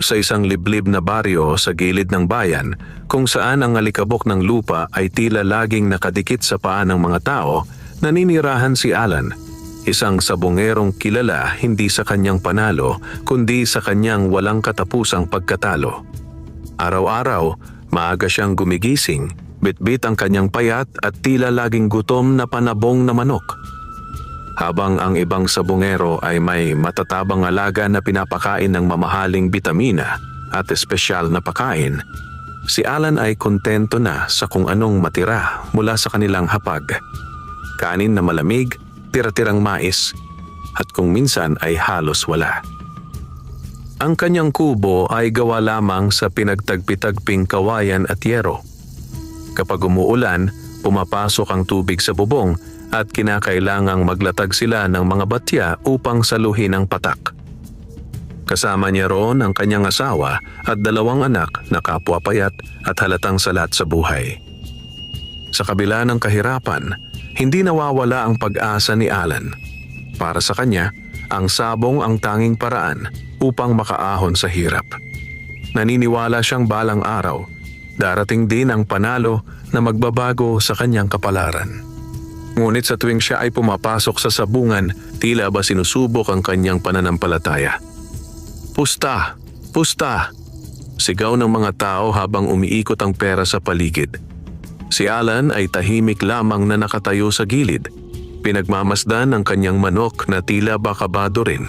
sa isang liblib na baryo sa gilid ng bayan kung saan ang alikabok ng lupa ay tila laging nakadikit sa paa ng mga tao, naninirahan si Alan, isang sabongerong kilala hindi sa kanyang panalo kundi sa kanyang walang katapusang pagkatalo. Araw-araw, maaga siyang gumigising, bitbit ang kanyang payat at tila laging gutom na panabong na manok. Habang ang ibang sabongero ay may matatabang alaga na pinapakain ng mamahaling bitamina at espesyal na pagkain, si Alan ay kontento na sa kung anong matira mula sa kanilang hapag. Kanin na malamig, tira-tirang mais, at kung minsan ay halos wala. Ang kanyang kubo ay gawa lamang sa pinagtagpi-tagping kawayan at yero. Kapag umuulan, pumapasok ang tubig sa bubong at kinakailangang maglatag sila ng mga batya upang saluhin ang patak. Kasama niya roon ang kanyang asawa at 2 anak na kapwa payat at halatang salat sa buhay. Sa kabila ng kahirapan, hindi nawawala ang pag-asa ni Alan. Para sa kanya, ang sabong ang tanging paraan upang makaahon sa hirap. Naniniwala siyang balang araw, darating din ang panalo na magbabago sa kanyang kapalaran. Ngunit sa tuwing siya ay pumapasok sa sabungan, tila ba sinusubok ang kanyang pananampalataya. Pusta! Pusta! Sigaw ng mga tao habang umiikot ang pera sa paligid. Si Alan ay tahimik lamang na nakatayo sa gilid, pinagmamasdan ang kanyang manok na tila ba kabado rin.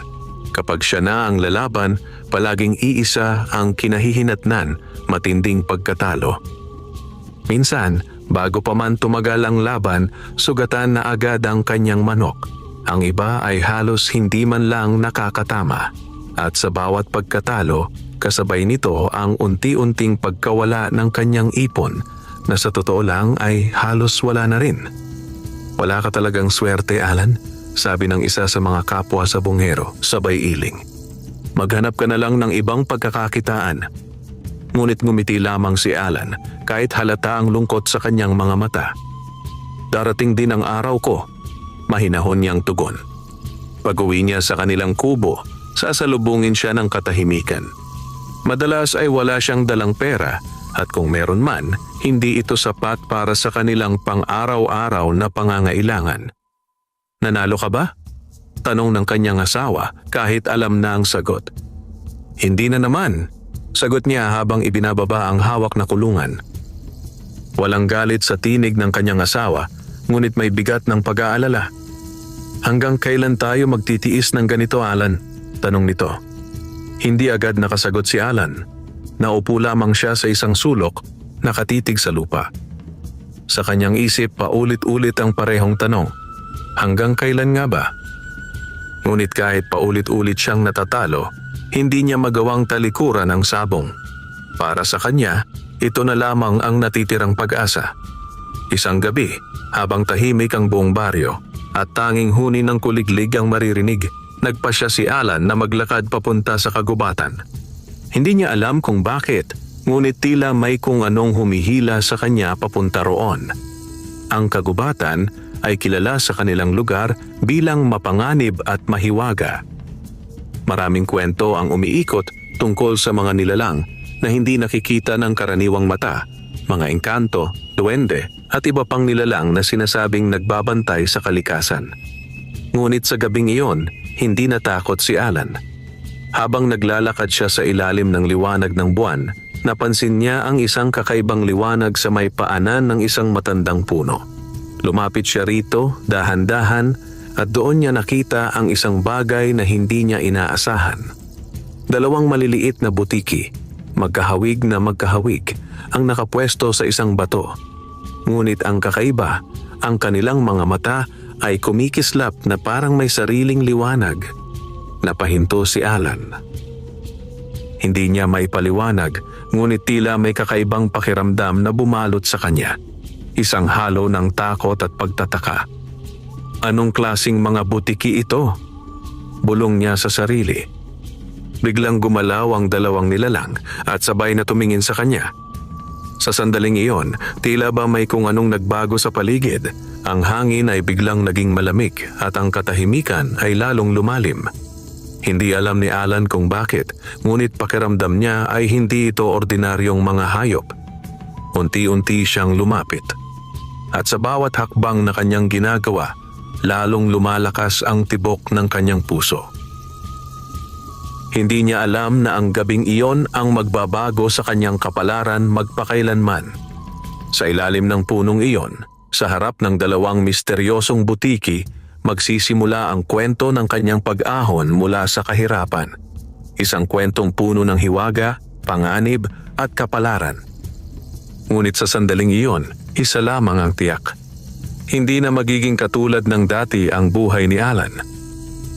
Kapag siya na ang lalaban, palaging iisa ang kinahihinatnan, matinding pagkatalo. Minsan, bago pa man tumagal ang laban, sugatan na agad ang kanyang manok. Ang iba ay halos hindi man lang nakakatama. At sa bawat pagkatalo, kasabay nito ang unti-unting pagkawala ng kanyang ipon na sa totoo lang ay halos wala na rin. Wala ka talagang swerte, Alan, sabi ng isa sa mga kapwa sa bungero, sabay iling. Maghanap ka na lang ng ibang pagkakakitaan. Ngunit ngumiti lamang si Alan kahit halata ang lungkot sa kanyang mga mata. Darating din ang araw ko, mahinahon niyang tugon. Pag-uwi niya sa kanilang kubo, sasalubungin siya ng katahimikan. Madalas ay wala siyang dalang pera at kung meron man, hindi ito sapat para sa kanilang pang-araw-araw na pangangailangan. Nanalo ka ba? Tanong ng kanyang asawa kahit alam na ang sagot. Hindi na naman, sagot niya habang ibinababa ang hawak na kulungan. Walang galit sa tinig ng kanyang asawa, ngunit may bigat ng pag-aalala. Hanggang kailan tayo magtitiis ng ganito, Alan? Tanong nito. Hindi agad nakasagot si Alan. Naupo lamang siya sa isang sulok, nakatitig sa lupa. Sa kanyang isip, paulit-ulit ang parehong tanong. Hanggang kailan nga ba? Ngunit kahit paulit-ulit siyang natatalo, hindi niya magawang talikuran ang sabong. Para sa kanya, ito na lamang ang natitirang pag-asa. Isang gabi, habang tahimik ang buong baryo at tanging huni ng kuliglig ang maririnig, nagpasya si Alan na maglakad papunta sa kagubatan. Hindi niya alam kung bakit, ngunit tila may kung anong humihila sa kanya papunta roon. Ang kagubatan ay kilala sa kanilang lugar bilang mapanganib at mahiwaga. Maraming kwento ang umiikot tungkol sa mga nilalang na hindi nakikita ng karaniwang mata, mga engkanto, duwende at iba pang nilalang na sinasabing nagbabantay sa kalikasan. Ngunit sa gabing iyon, hindi natakot si Alan. Habang naglalakad siya sa ilalim ng liwanag ng buwan, napansin niya ang isang kakaibang liwanag sa may paanan ng isang matandang puno. Lumapit siya rito, dahan-dahan, at doon niya nakita ang isang bagay na hindi niya inaasahan. 2 maliliit na butiki, magkahawig na magkahawig, ang nakapwesto sa isang bato. Ngunit ang kakaiba, ang kanilang mga mata ay kumikislap na parang may sariling liwanag. Napahinto si Alan. Hindi niya may paliwanag, ngunit tila may kakaibang pakiramdam na bumalot sa kanya. Isang halo ng takot at pagtataka. Anong klasing mga butiki ito? Bulong niya sa sarili. Biglang gumalaw ang 2 nilalang at sabay na tumingin sa kanya. Sa sandaling iyon, tila ba may kung anong nagbago sa paligid. Ang hangin ay biglang naging malamig at ang katahimikan ay lalong lumalim. Hindi alam ni Alan kung bakit, ngunit pakiramdam niya ay hindi ito ordinaryong mga hayop. Unti-unti siyang lumapit. At sa bawat hakbang na kanyang ginagawa, lalong lumalakas ang tibok ng kanyang puso. Hindi niya alam na ang gabing iyon ang magbabago sa kanyang kapalaran magpakailanman. Sa ilalim ng punong iyon, sa harap ng dalawang misteryosong butiki, magsisimula ang kwento ng kanyang pag-ahon mula sa kahirapan. Isang kwentong puno ng hiwaga, panganib at kapalaran. Ngunit sa sandaling iyon, isa lamang ang tiyak. Hindi na magiging katulad ng dati ang buhay ni Alan.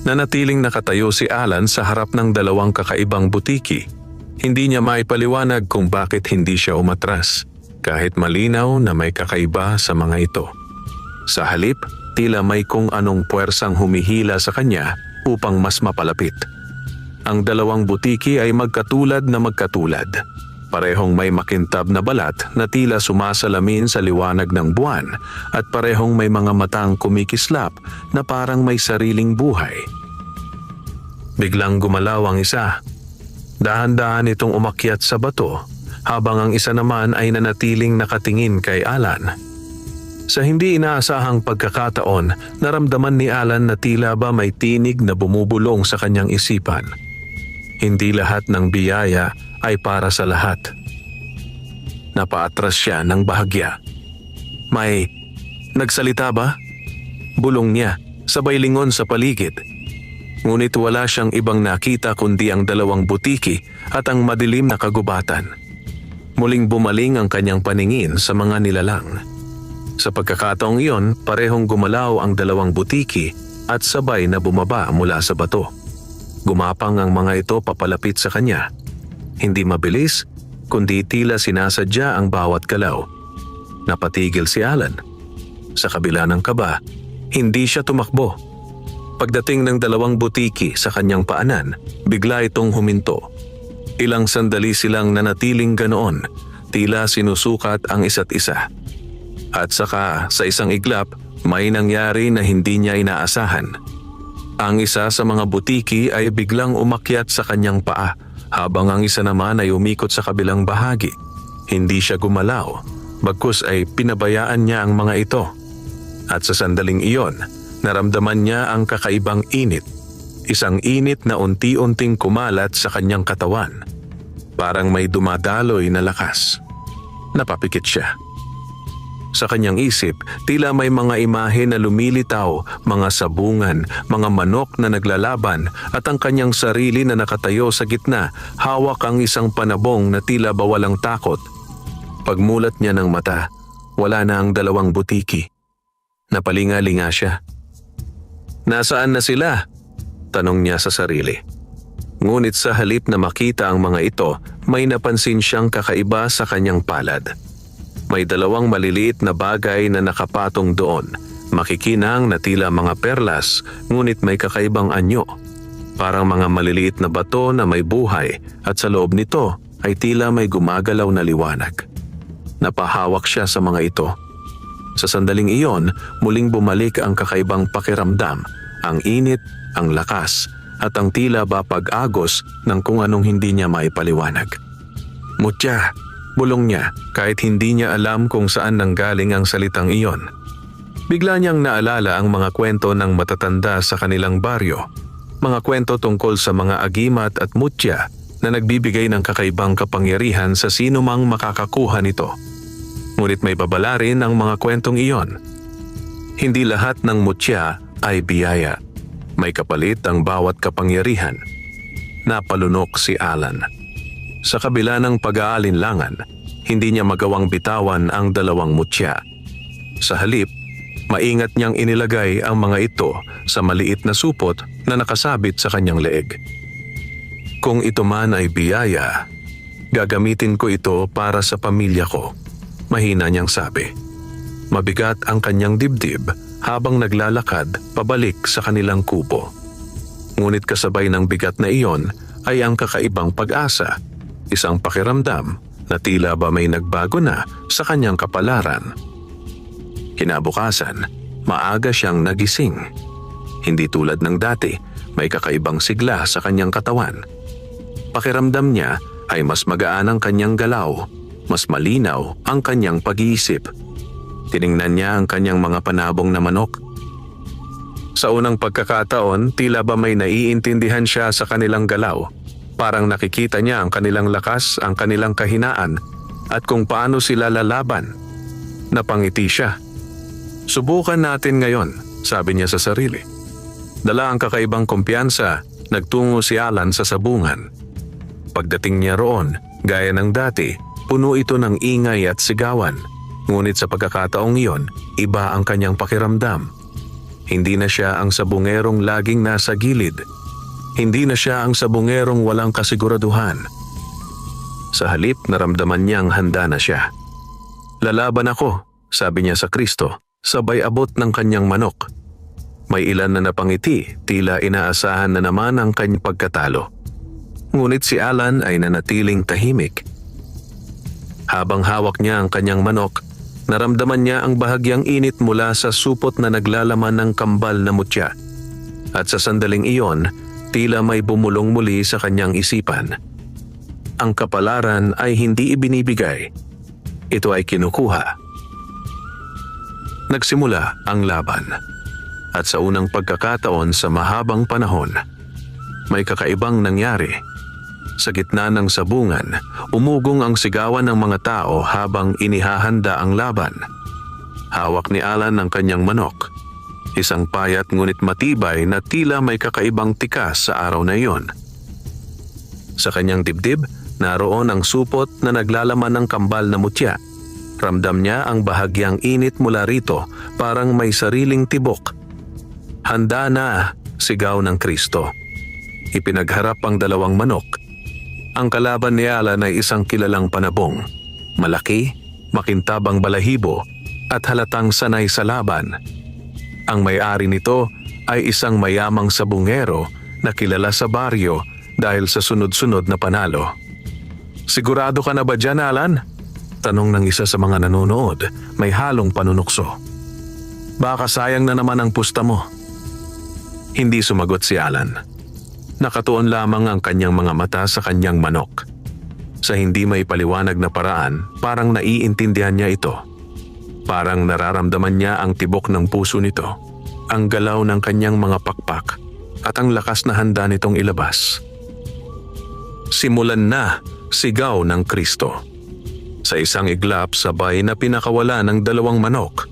Nanatiling nakatayo si Alan sa harap ng dalawang kakaibang butiki. Hindi niya maipaliwanag kung bakit hindi siya umatras, kahit malinaw na may kakaiba sa mga ito. Sa halip, tila may kung anong puwersang humihila sa kanya upang mas mapalapit. Ang dalawang butiki ay magkatulad na magkatulad. Parehong may makintab na balat na tila sumasalamin sa liwanag ng buwan at parehong may mga matang kumikislap na parang may sariling buhay. Biglang gumalaw ang isa. Dahan-dahan itong umakyat sa bato habang ang isa naman ay nanatiling nakatingin kay Alan. Sa hindi inaasahang pagkakataon, naramdaman ni Alan na tila ba may tinig na bumubulong sa kanyang isipan. Hindi lahat ng biyaya ay para sa lahat. Napaatras siya ng bahagya. May nagsalita ba? Bulong niya, sabay lingon sa paligid. Ngunit wala siyang ibang nakita kundi ang dalawang butiki at ang madilim na kagubatan. Muling bumaling ang kanyang paningin sa mga nilalang. Sa pagkakataong iyon, parehong gumalaw ang dalawang butiki at sabay na bumaba mula sa bato. Gumapang ang mga ito papalapit sa kanya. Hindi mabilis, kundi tila sinasadya ang bawat galaw. Napatigil si Alan. Sa kabila ng kaba, hindi siya tumakbo. Pagdating ng dalawang butiki sa kanyang paanan, bigla itong huminto. Ilang sandali silang nanatiling ganoon, tila sinusukat ang isa't isa. At saka sa isang iglap, may nangyari na hindi niya inaasahan. Ang isa sa mga butiki ay biglang umakyat sa kanyang paa, habang ang isa naman ay umikot sa kabilang bahagi. Hindi siya gumalaw, bagkus ay pinabayaan niya ang mga ito. At sa sandaling iyon, naramdaman niya ang kakaibang init. Isang init na unti-unting kumalat sa kanyang katawan. Parang may dumadaloy na lakas. Napapikit siya. Sa kanyang isip, tila may mga imahe na lumilitaw, mga sabungan, mga manok na naglalaban at ang kanyang sarili na nakatayo sa gitna, hawak ang isang panabong na tila ba walang takot. Pagmulat niya ng mata, wala na ang dalawang butiki. Napalinga-linga siya. Nasaan na sila? Tanong niya sa sarili. Ngunit sa halip na makita ang mga ito, may napansin siyang kakaiba sa kanyang palad. May dalawang maliliit na bagay na nakapatong doon, makikinang na tila mga perlas, ngunit may kakaibang anyo. Parang mga maliliit na bato na may buhay at sa loob nito ay tila may gumagalaw na liwanag. Napahawak siya sa mga ito. Sa sandaling iyon, muling bumalik ang kakaibang pakiramdam, ang init, ang lakas, at ang tila ba pag-agos ng kung anong hindi niya maipaliwanag. Mutya! Bulong niya kahit hindi niya alam kung saan nanggaling ang salitang iyon. Bigla niyang naalala ang mga kwento ng matatanda sa kanilang baryo. Mga kwento tungkol sa mga agimat at mutya na nagbibigay ng kakaibang kapangyarihan sa sino mang makakakuha nito. Ngunit may babala rin ang mga kwentong iyon. Hindi lahat ng mutya ay biyaya. May kapalit ang bawat kapangyarihan. Napalunok si Alan. Sa kabila ng pag-aalinlangan, hindi niya magawang bitawan ang dalawang mutya. Sa halip, maingat niyang inilagay ang mga ito sa maliit na supot na nakasabit sa kanyang leeg. Kung ito man ay biyaya, gagamitin ko ito para sa pamilya ko, mahina niyang sabi. Mabigat ang kanyang dibdib habang naglalakad pabalik sa kanilang kubo. Ngunit kasabay ng bigat na iyon ay ang kakaibang pag-asa. Isang pakiramdam na tila ba may nagbago na sa kanyang kapalaran. Kinabukasan, maaga siyang nagising. Hindi tulad ng dati, may kakaibang sigla sa kanyang katawan. Pakiramdam niya ay mas magaan ang kanyang galaw, mas malinaw ang kanyang pag-iisip. Tiningnan niya ang kanyang mga panabong na manok. Sa unang pagkakataon, tila ba may naiintindihan siya sa kanilang galaw. Parang nakikita niya ang kanilang lakas, ang kanilang kahinaan, at kung paano sila lalaban. Napangiti siya. Subukan natin ngayon, sabi niya sa sarili. Dala ang kakaibang kumpiyansa, nagtungo si Alan sa sabungan. Pagdating niya roon, gaya ng dati, puno ito ng ingay at sigawan. Ngunit sa pagkakataong iyon, iba ang kanyang pakiramdam. Hindi na siya ang sabungerong laging nasa gilid. Hindi na siya ang sabungerong walang kasiguraduhan. Sa halip, naramdaman niyang handa na siya. Lalaban ako, sabi niya sa Kristo, sabay abot ng kanyang manok. May ilan na napangiti, tila inaasahan na naman ang kanyang pagkatalo. Ngunit si Alan ay nanatiling tahimik. Habang hawak niya ang kanyang manok, naramdaman niya ang bahagyang init mula sa supot na naglalaman ng kambal na mutya. At sa sandaling iyon, tila may bumulong muli sa kanyang isipan. Ang kapalaran ay hindi ibinibigay. Ito ay kinukuha. Nagsimula ang laban. At sa unang pagkakataon sa mahabang panahon, may kakaibang nangyari. Sa gitna ng sabungan, umugong ang sigawan ng mga tao habang inihahanda ang laban. Hawak ni Alan ang kanyang manok. Isang payat ngunit matibay na tila may kakaibang tikas sa araw na iyon. Sa kanyang dibdib, naroon ang supot na naglalaman ng kambal na mutya. Ramdam niya ang bahagyang init mula rito, parang may sariling tibok. Handa na, sigaw ng Kristo. Ipinagharap ang dalawang manok. Ang kalaban ni Alan ay isang kilalang panabong. Malaki, makintabang balahibo, at halatang sanay sa laban. Ang may-ari nito ay isang mayamang sabungero na kilala sa baryo dahil sa sunod-sunod na panalo. Sigurado ka na ba dyan, Alan? Tanong ng isa sa mga nanonood, may halong panunukso. Baka sayang na naman ang pusta mo. Hindi sumagot si Alan. Nakatuon lamang ang kanyang mga mata sa kanyang manok. Sa hindi may paliwanag na paraan, parang naiintindihan niya ito. Parang nararamdaman niya ang tibok ng puso nito, ang galaw ng kanyang mga pakpak, at ang lakas na handa nitong ilabas. Simulan na, sigaw ng Kristo. Sa isang iglap, sabay na pinakawala ng dalawang manok.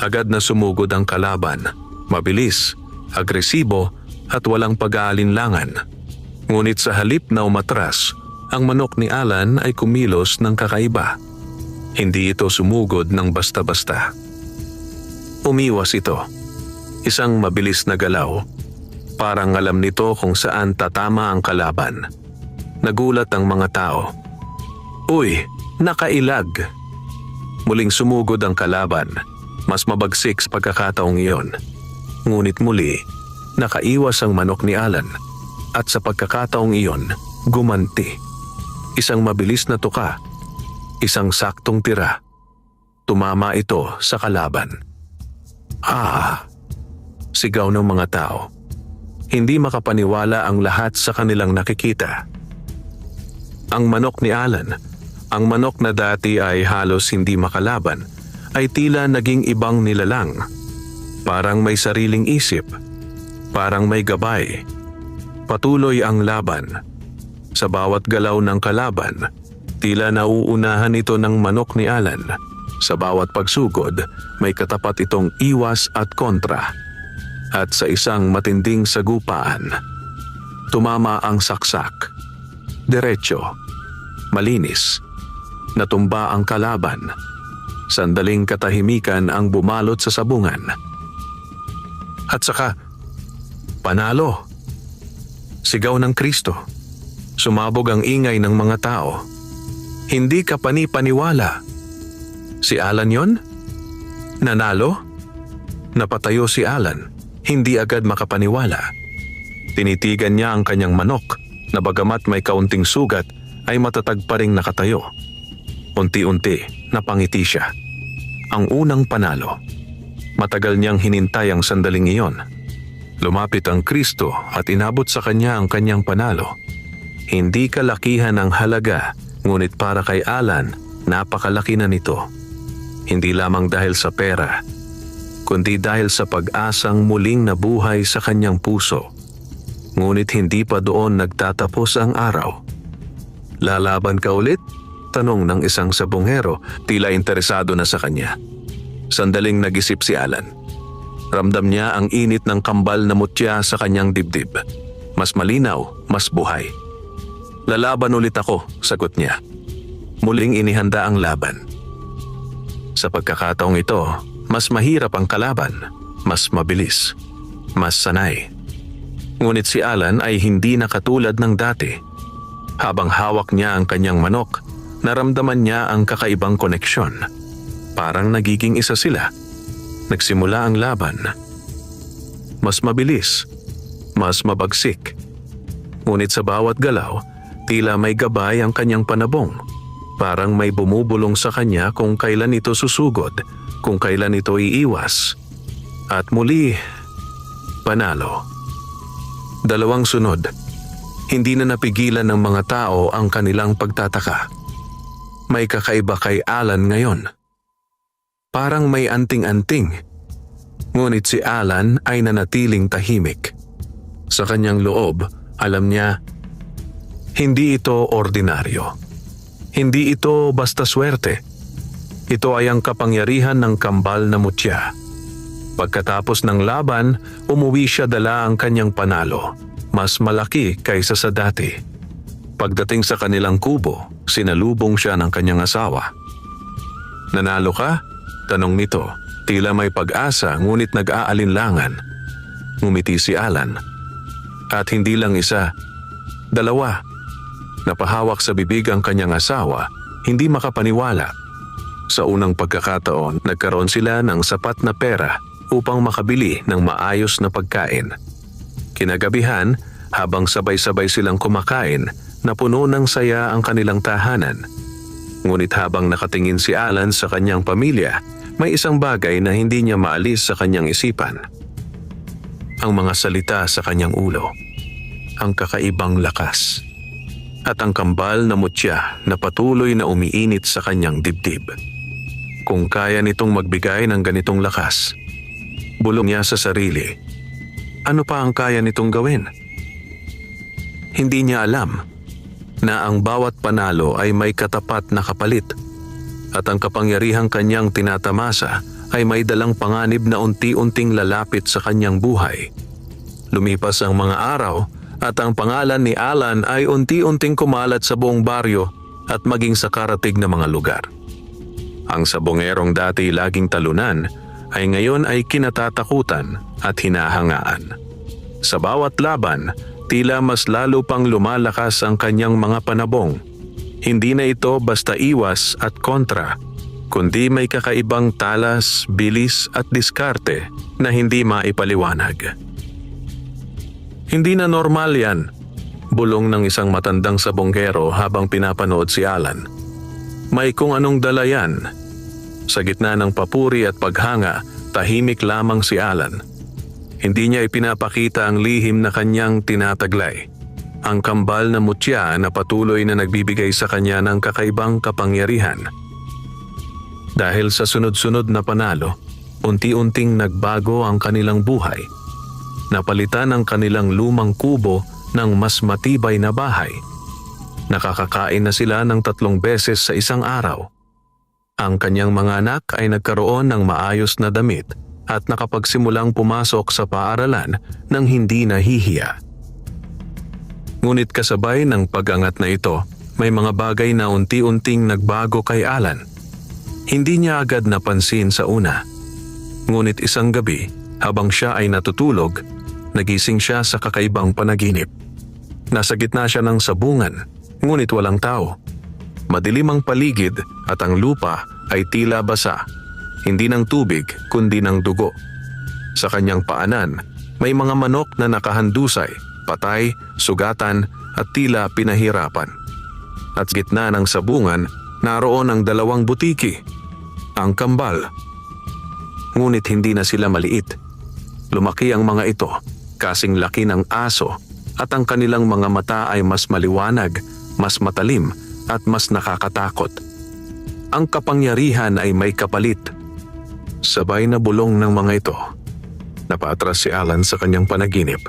Agad na sumugod ang kalaban, mabilis, agresibo, at walang pag-aalinlangan. Ngunit sa halip na umatras, ang manok ni Alan ay kumilos ng kakaiba. Hindi ito sumugod ng basta-basta. Umiwas ito. Isang mabilis na galaw. Parang alam nito kung saan tatama ang kalaban. Nagulat ang mga tao. Uy, nakailag! Muling sumugod ang kalaban. Mas mabagsik sa pagkakataong iyon. Ngunit muli, nakaiwas ang manok ni Alan at sa pagkakataong iyon, gumanti. Isang mabilis na tuka, isang saktong tira. Tumama ito sa kalaban. Sigaw ng mga tao. Hindi makapaniwala ang lahat sa kanilang nakikita. Ang manok ni Alan, ang manok na dati ay halos hindi makalaban, ay tila naging ibang nilalang. Parang may sariling isip. Parang may gabay. Patuloy ang laban. Sa bawat galaw ng kalaban, tila nauunahan ito ng manok ni Alan. Sa bawat pagsugod, may katapat itong iwas at kontra. At sa isang matinding sagupaan, tumama ang saksak. Diretso. Malinis. Natumba ang kalaban. Sandaling katahimikan ang bumalot sa sabungan. At saka, panalo! Sigaw ng Kristo. Sumabog ang ingay ng mga tao. Hindi ka panipaniwala. Si Alan yon? Nanalo? Napatayo si Alan. Hindi agad makapaniwala. Tinitigan niya ang kanyang manok na bagamat may kaunting sugat ay matatag pa ring nakatayo. Unti-unti napangiti siya. Ang unang panalo. Matagal niyang hinintay ang sandaling iyon. Lumapit ang Kristo at inabot sa kanya ang kanyang panalo. Hindi kalakihan ang halaga, ngunit para kay Alan, napakalaki na nito. Hindi lamang dahil sa pera, kundi dahil sa pag-asang muling nabuhay sa kanyang puso. Ngunit hindi pa doon nagtatapos ang araw. Lalaban ka ulit? Tanong ng isang sabongero, tila interesado na sa kanya. Sandaling nag-isip si Alan. Ramdam niya ang init ng kambal na mutya sa kanyang dibdib. Mas malinaw, mas buhay. Lalaban ulit ako, sagot niya. Muling inihanda ang laban. Sa pagkakataong ito, mas mahirap ang kalaban, mas mabilis, mas sanay. Ngunit si Alan ay hindi na katulad ng dati. Habang hawak niya ang kanyang manok, naramdaman niya ang kakaibang koneksyon. Parang nagiging isa sila. Nagsimula ang laban. Mas mabilis, mas mabagsik. Ngunit sa bawat galaw, tila may gabay ang kanyang panabong. Parang may bumubulong sa kanya kung kailan ito susugod, kung kailan ito iiwas. At muli, panalo. Dalawang sunod, hindi na napigilan ng mga tao ang kanilang pagtataka. May kakaiba kay Alan ngayon. Parang may anting-anting. Ngunit si Alan ay nanatiling tahimik. Sa kanyang loob, alam niya, hindi ito ordinaryo. Hindi ito basta swerte. Ito ay ang kapangyarihan ng kambal na mutya. Pagkatapos ng laban, umuwi siya dala ang kanyang panalo. Mas malaki kaysa sa dati. Pagdating sa kanilang kubo, sinalubong siya ng kanyang asawa. Nanalo ka? Tanong nito, tila may pag-asa ngunit nag-aalinlangan. Ngumiti si Alan. At hindi lang isa, dalawa. Napahawak sa bibig ang kanyang asawa, hindi makapaniwala. Sa unang pagkakataon, nagkaroon sila ng sapat na pera upang makabili ng maayos na pagkain. Kinagabihan, habang sabay-sabay silang kumakain, napuno ng saya ang kanilang tahanan. Ngunit habang nakatingin si Alan sa kanyang pamilya, may isang bagay na hindi niya maalis sa kanyang isipan. Ang mga salita sa kanyang ulo, ang kakaibang lakas, at ang kambal na mutya na patuloy na umiinit sa kanyang dibdib. Kung kaya nitong magbigay ng ganitong lakas, bulong niya sa sarili, ano pa ang kaya nitong gawin? Hindi niya alam na ang bawat panalo ay may katapat na kapalit at ang kapangyarihang kanyang tinatamasa ay may dalang panganib na unti-unting lalapit sa kanyang buhay. Lumipas ang mga araw at ang pangalan ni Alan ay unti-unting kumalat sa buong baryo at maging sa karatig na mga lugar. Ang sabongerong dati laging talunan ay ngayon ay kinatatakutan at hinahangaan. Sa bawat laban, tila mas lalo pang lumalakas ang kanyang mga panabong. Hindi na ito basta iwas at kontra, kundi may kakaibang talas, bilis at diskarte na hindi maipaliwanag. Hindi na normal yan, bulong ng isang matandang sabonggero habang pinapanood si Alan. May kung anong dala yan. Sa gitna ng papuri at paghanga, tahimik lamang si Alan. Hindi niya ipinapakita ang lihim na kanyang tinataglay. Ang kambal na mutya na patuloy na nagbibigay sa kanya ng kakaibang kapangyarihan. Dahil sa sunod-sunod na panalo, unti-unting nagbago ang kanilang buhay. Napalitan ang kanilang lumang kubo ng mas matibay na bahay. Nakakakain na sila ng 3 beses sa isang araw. Ang kanyang mga anak ay nagkaroon ng maayos na damit at nakapagsimulang pumasok sa paaralan nang hindi nahihiya. Ngunit kasabay ng pag-angat na ito, may mga bagay na unti-unting nagbago kay Alan. Hindi niya agad napansin sa una. Ngunit isang gabi, habang siya ay natutulog, nagising siya sa kakaibang panaginip. Nasa gitna siya ng sabungan, ngunit walang tao. Madilim ang paligid at ang lupa ay tila basa. Hindi ng tubig kundi ng dugo. Sa kanyang paanan, may mga manok na nakahandusay, patay, sugatan at tila pinahirapan. At sa gitna ng sabungan, naroon ang 2 butiki, ang kambal. Ngunit hindi na sila maliit. Lumaki ang mga ito, kasing laki ng aso at ang kanilang mga mata ay mas maliwanag, mas matalim at mas nakakatakot. Ang kapangyarihan ay may kapalit. Sabay na bulong ng mga ito. Napaatras si Alan sa kanyang panaginip.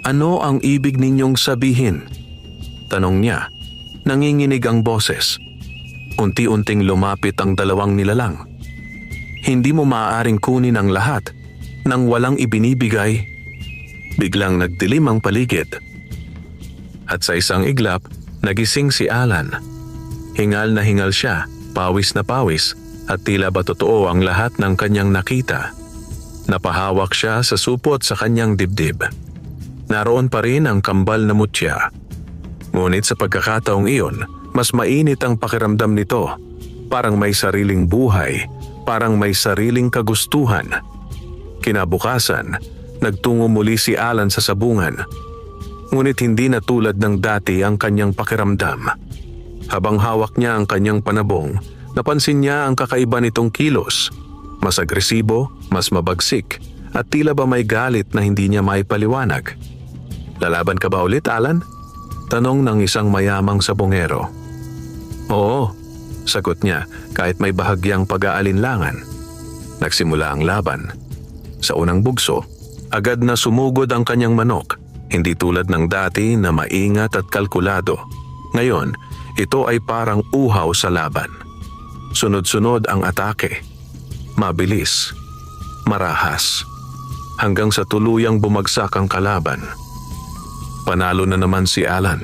"Ano ang ibig ninyong sabihin?" tanong niya. Nanginginig ang boses. Unti-unting lumapit ang dalawang nilalang. Hindi mo maaaring kunin ang lahat nang walang ibinibigay. Biglang nagdilim ang paligid. At sa isang iglap, nagising si Alan. Hingal na hingal siya, pawis na pawis, at tila ba totoo ang lahat ng kanyang nakita. Napahawak siya sa supot sa kanyang dibdib. Naroon pa rin ang kambal na mutya. Ngunit sa pagkakataong iyon, mas mainit ang pakiramdam nito. Parang may sariling buhay, parang may sariling kagustuhan. Kinabukasan, nagtungo muli si Alan sa sabungan. Ngunit hindi na tulad ng dati ang kanyang pakiramdam. Habang hawak niya ang kanyang panabong, napansin niya ang kakaiba nitong kilos. Mas agresibo, mas mabagsik, at tila ba may galit na hindi niya maipaliwanag. "Lalaban ka ba ulit, Alan?" tanong ng isang mayamang sabongero. "Oo," sagot niya kahit may bahagyang pag-aalinlangan. Nagsimula ang laban. Sa unang bugso, agad na sumugod ang kanyang manok, hindi tulad ng dati na maingat at kalkulado. Ngayon, ito ay parang uhaw sa laban. Sunod-sunod ang atake. Mabilis, marahas, hanggang sa tuluyang bumagsak ang kalaban. Panalo na naman si Alan.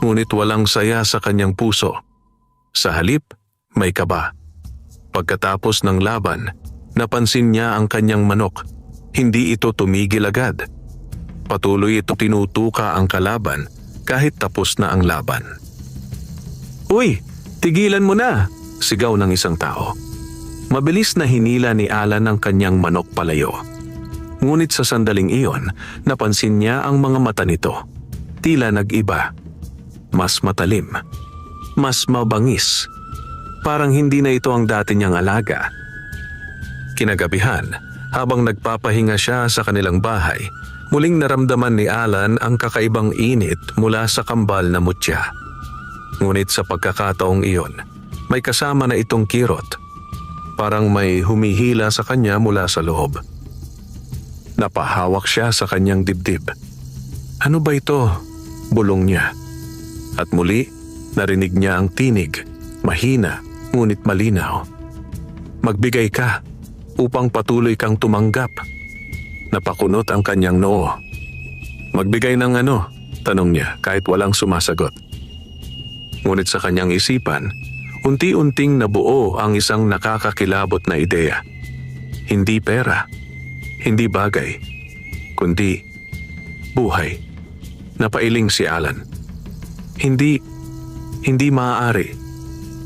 Ngunit walang saya sa kanyang puso. Sa halip, may kaba. Pagkatapos ng laban, napansin niya ang kanyang manok. Hindi ito tumigil agad. Patuloy ito tinutuka ang kalaban kahit tapos na ang laban. "Uy, tigilan mo na!" sigaw ng isang tao. Mabilis na hinila ni Alan ang kanyang manok palayo. Ngunit sa sandaling iyon, napansin niya ang mga mata nito. Tila nag-iba. Mas matalim. Mas mabangis. Parang hindi na ito ang dati niyang alaga. Kinagabihan, habang nagpapahinga siya sa kanilang bahay, muling naramdaman ni Alan ang kakaibang init mula sa kambal na mutya. Ngunit sa pagkakataong iyon, may kasama na itong kirot. Parang may humihila sa kanya mula sa loob. Napahawak siya sa kanyang dibdib. "Ano ba ito?" bulong niya. At muli, narinig niya ang tinig, mahina ngunit malinaw. "Magbigay ka upang patuloy kang tumanggap." Napakunot ang kanyang noo. "Magbigay ng ano?" tanong niya kahit walang sumasagot. Ngunit sa kanyang isipan, unti-unting nabuo ang isang nakakakilabot na ideya. Hindi pera, hindi bagay, kundi buhay. Napailing si Alan. Hindi maaari,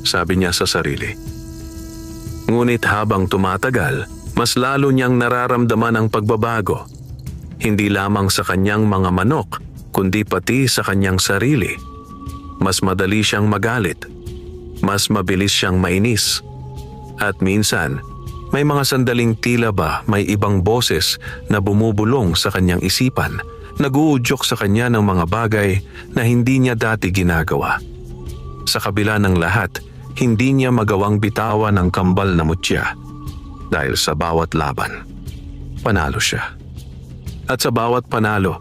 sabi niya sa sarili. Ngunit habang tumatagal, mas lalo niyang nararamdaman ang pagbabago. Hindi lamang sa kanyang mga manok, kundi pati sa kanyang sarili. Mas madali siyang magalit. Mas mabilis siyang mainis. At minsan, may mga sandaling tila ba may ibang boses na bumubulong sa kanyang isipan, nag-uudyok sa kanya ng mga bagay na hindi niya dati ginagawa. Sa kabila ng lahat, hindi niya magawang bitawan ang kambal na mutya. Dahil sa bawat laban, panalo siya. At sa bawat panalo,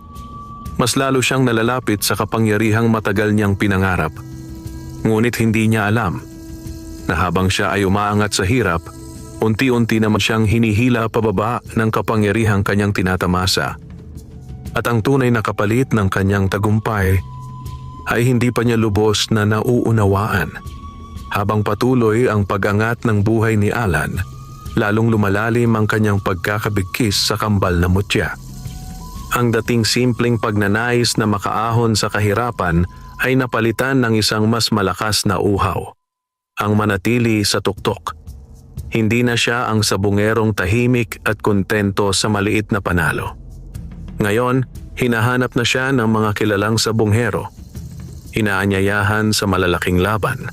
mas lalo siyang nalalapit sa kapangyarihang matagal niyang pinangarap. Ngunit hindi niya alam na habang siya ay umaangat sa hirap, unti-unti naman siyang hinihila pababa ng kapangyarihang kanyang tinatamasa. At ang tunay na kapalit ng kanyang tagumpay ay hindi pa niya lubos na nauunawaan. Habang patuloy ang pag-angat ng buhay ni Alan, lalong lumalalim ang kanyang pagkakabigkis sa kambal na mutya. Ang dating simpleng pagnanais na makaahon sa kahirapan ay napalitan ng isang mas malakas na uhaw. Ang manatili sa tuktok. Hindi na siya ang sabungerong tahimik at kontento sa maliit na panalo. Ngayon, hinahanap na siya ng mga kilalang sabunghero. Inaanyayahan sa malalaking laban.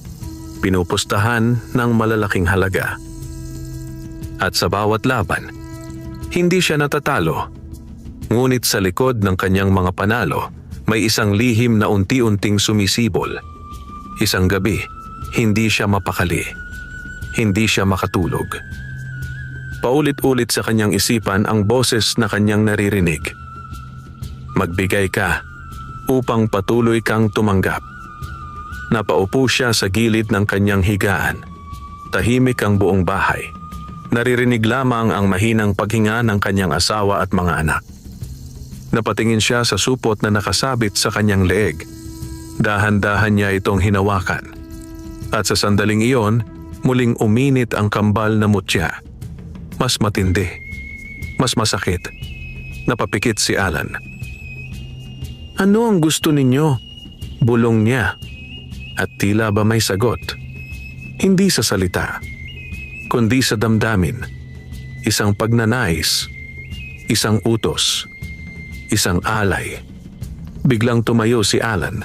Pinupustahan ng malalaking halaga. At sa bawat laban, hindi siya natatalo. Ngunit sa likod ng kanyang mga panalo, may isang lihim na unti-unting sumisibol. Isang gabi, hindi siya mapakali. Hindi siya makatulog. Paulit-ulit sa kanyang isipan ang boses na kanyang naririnig. Magbigay ka upang patuloy kang tumanggap. Napaupo siya sa gilid ng kanyang higaan. Tahimik ang buong bahay. Naririnig lamang ang mahinang paghinga ng kanyang asawa at mga anak. Napatingin siya sa supot na nakasabit sa kanyang leeg. Dahan-dahan niya itong hinawakan. At sa sandaling iyon, muling uminit ang kambal na mutya. Mas matindi. Mas masakit. Napapikit si Alan. Ano ang gusto ninyo? Bulong niya. At tila ba may sagot? Hindi sa salita, kundi sa damdamin. Isang pagnanais. Isang utos. Isang alay. Biglang tumayo si Alan.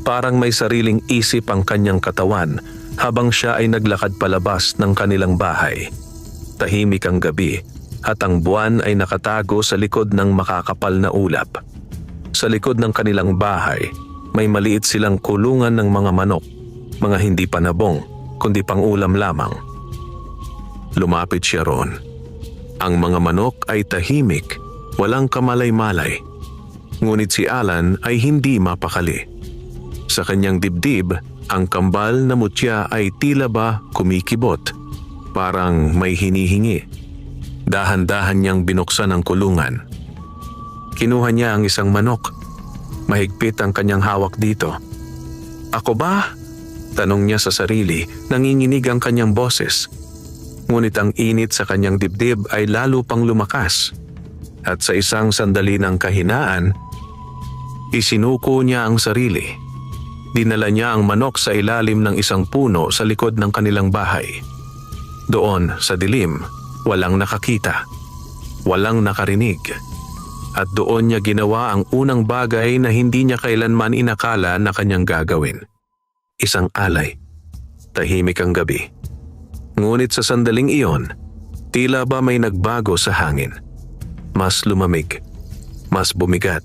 Parang may sariling isip ang kanyang katawan habang siya ay naglakad palabas ng kanilang bahay. Tahimik ang gabi at ang buwan ay nakatago sa likod ng makakapal na ulap. Sa likod ng kanilang bahay, may maliit silang kulungan ng mga manok, mga hindi panabong, kundi pangulam lamang. Lumapit siya roon. Ang mga manok ay tahimik, walang kamalay-malay. Ngunit si Alan ay hindi mapakali. Sa kanyang dibdib, ang kambal na mutya ay tila ba kumikibot. Parang may hinihingi. Dahan-dahan niyang binuksan ang kulungan. Kinuha niya ang isang manok. Mahigpit ang kanyang hawak dito. Ako ba? Tanong niya sa sarili, nanginginig ang kanyang boses. Ngunit ang init sa kanyang dibdib ay lalo pang lumakas. At sa isang sandali ng kahinaan, isinuko niya ang sarili. Dinala niya ang manok sa ilalim ng isang puno sa likod ng kanilang bahay. Doon, sa dilim, walang nakakita. Walang nakarinig. At doon niya ginawa ang unang bagay na hindi niya kailanman inakala na kanyang gagawin. Isang alay. Tahimik ang gabi. Ngunit sa sandaling iyon, tila ba may nagbago sa hangin. Mas lumamig, mas bumigat.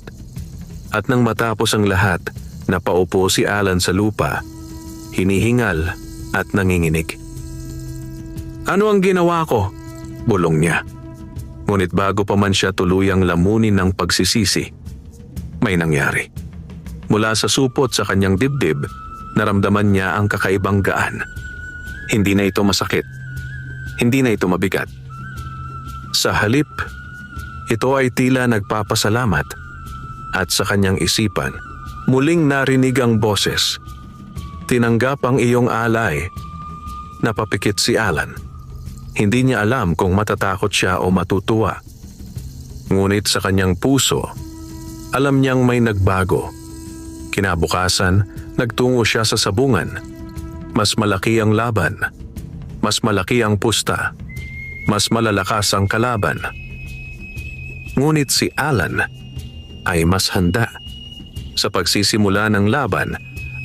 At nang matapos ang lahat, napaupo si Alan sa lupa, hinihingal at nanginginig. Ano ang ginawa ko? Bulong niya. Ngunit bago pa man siya tuluyang lamunin ng pagsisisi, may nangyari. Mula sa supot sa kanyang dibdib, naramdaman niya ang kakaibang gaan. Hindi na ito masakit. Hindi na ito mabigat. Sa halip, ito ay tila nagpapasalamat. At sa kanyang isipan, muling narinig ang boses. Tinanggap ang iyong alay. Napapikit si Alan. Hindi niya alam kung matatakot siya o matutuwa. Ngunit sa kanyang puso, alam niyang may nagbago. Kinabukasan, nagtungo siya sa sabungan. Mas malaki ang laban. Mas malaki ang pusta. Mas malalakas ang kalaban. Ngunit si Alan ay mas handa. Sa pagsisimula ng laban,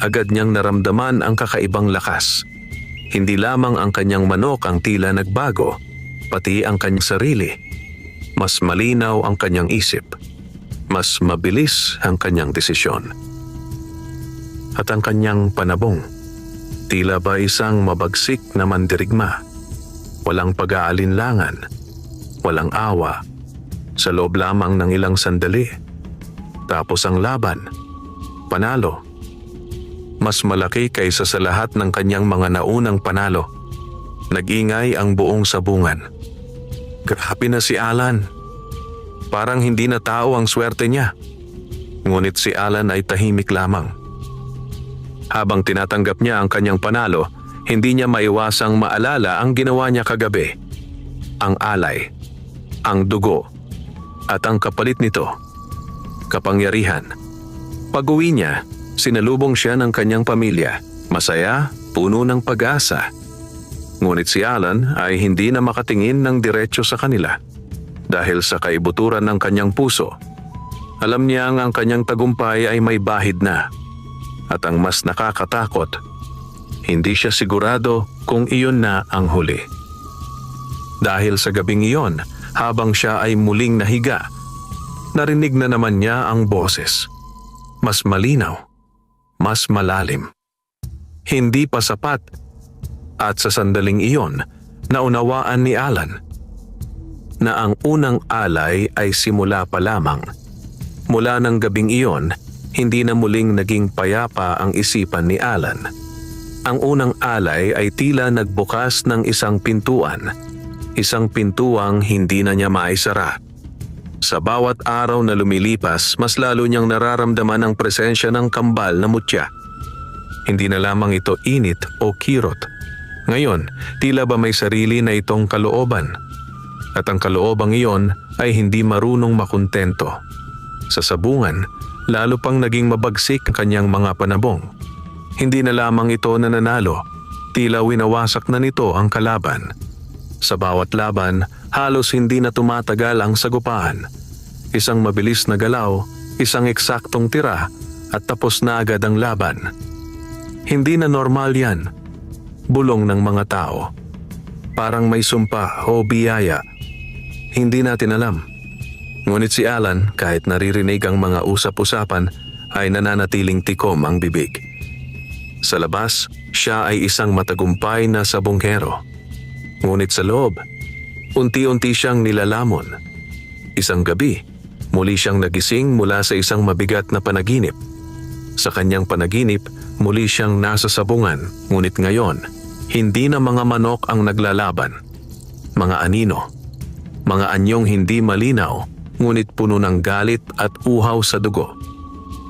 agad niyang naramdaman ang kakaibang lakas. Hindi lamang ang kanyang manok ang tila nagbago, pati ang kanyang sarili. Mas malinaw ang kanyang isip. Mas mabilis ang kanyang desisyon. At ang kanyang panabong, tila ba isang mabagsik na mandirigma. Walang pag-aalinlangan, walang awa. Sa loob lamang ng ilang sandali. Tapos ang laban, panalo. Mas malaki kaysa sa lahat ng kanyang mga naunang panalo. Nag-ingay ang buong sabungan. Grabe na si Alan. Parang hindi na tao ang swerte niya. Ngunit si Alan ay tahimik lamang. Habang tinatanggap niya ang kanyang panalo, hindi niya maiwasang maalala ang ginawa niya kagabi. Ang alay, ang dugo, at ang kapalit nito, kapangyarihan. Pag-uwi niya, sinalubong siya ng kanyang pamilya, masaya, puno ng pag-asa. Ngunit si Alan ay hindi na makatingin ng diretso sa kanila. Dahil sa kaibuturan ng kanyang puso, alam niya ang kanyang tagumpay ay may bahid na. At ang mas nakakatakot, hindi siya sigurado kung iyon na ang huli. Dahil sa gabing iyon, habang siya ay muling nahiga, narinig na naman niya ang boses. Mas malinaw, mas malalim. Hindi pa sapat, at sa sandaling iyon, naunawaan ni Alan na ang unang alay ay simula pa lamang. Mula ng gabing iyon, hindi na muling naging payapa ang isipan ni Alan. Ang unang alay ay tila nagbukas ng isang pintuan. Isang pintuang hindi na niya maisara. Sa bawat araw na lumilipas, mas lalo niyang nararamdaman ang presensya ng kambal na mutya. Hindi na lamang ito init o kirot. Ngayon, tila ba may sarili na itong kalooban? At ang kaloobang iyon ay hindi marunong makontento. Sa sabungan, lalo pang naging mabagsik ang kanyang mga panabong. Hindi na lamang ito nananalo, tila winawasak na nito ang kalaban. Sa bawat laban, halos hindi na tumatagal ang sagupaan. Isang mabilis na galaw, isang eksaktong tira, at tapos na agad ang laban. Hindi na normal yan. Bulong ng mga tao. Parang may sumpa o biyaya. Hindi natin alam. Ngunit si Alan, kahit naririnig ang mga usap-usapan, ay nananatiling tikom ang bibig. Sa labas, siya ay isang matagumpay na sabonghero. Ngunit sa loob, unti-unti siyang nilalamon. Isang gabi, muli siyang nagising mula sa isang mabigat na panaginip. Sa kanyang panaginip, muli siyang nasa sabungan, ngunit ngayon, hindi na mga manok ang naglalaban. Mga anino, mga anyong hindi malinaw, ngunit puno ng galit at uhaw sa dugo.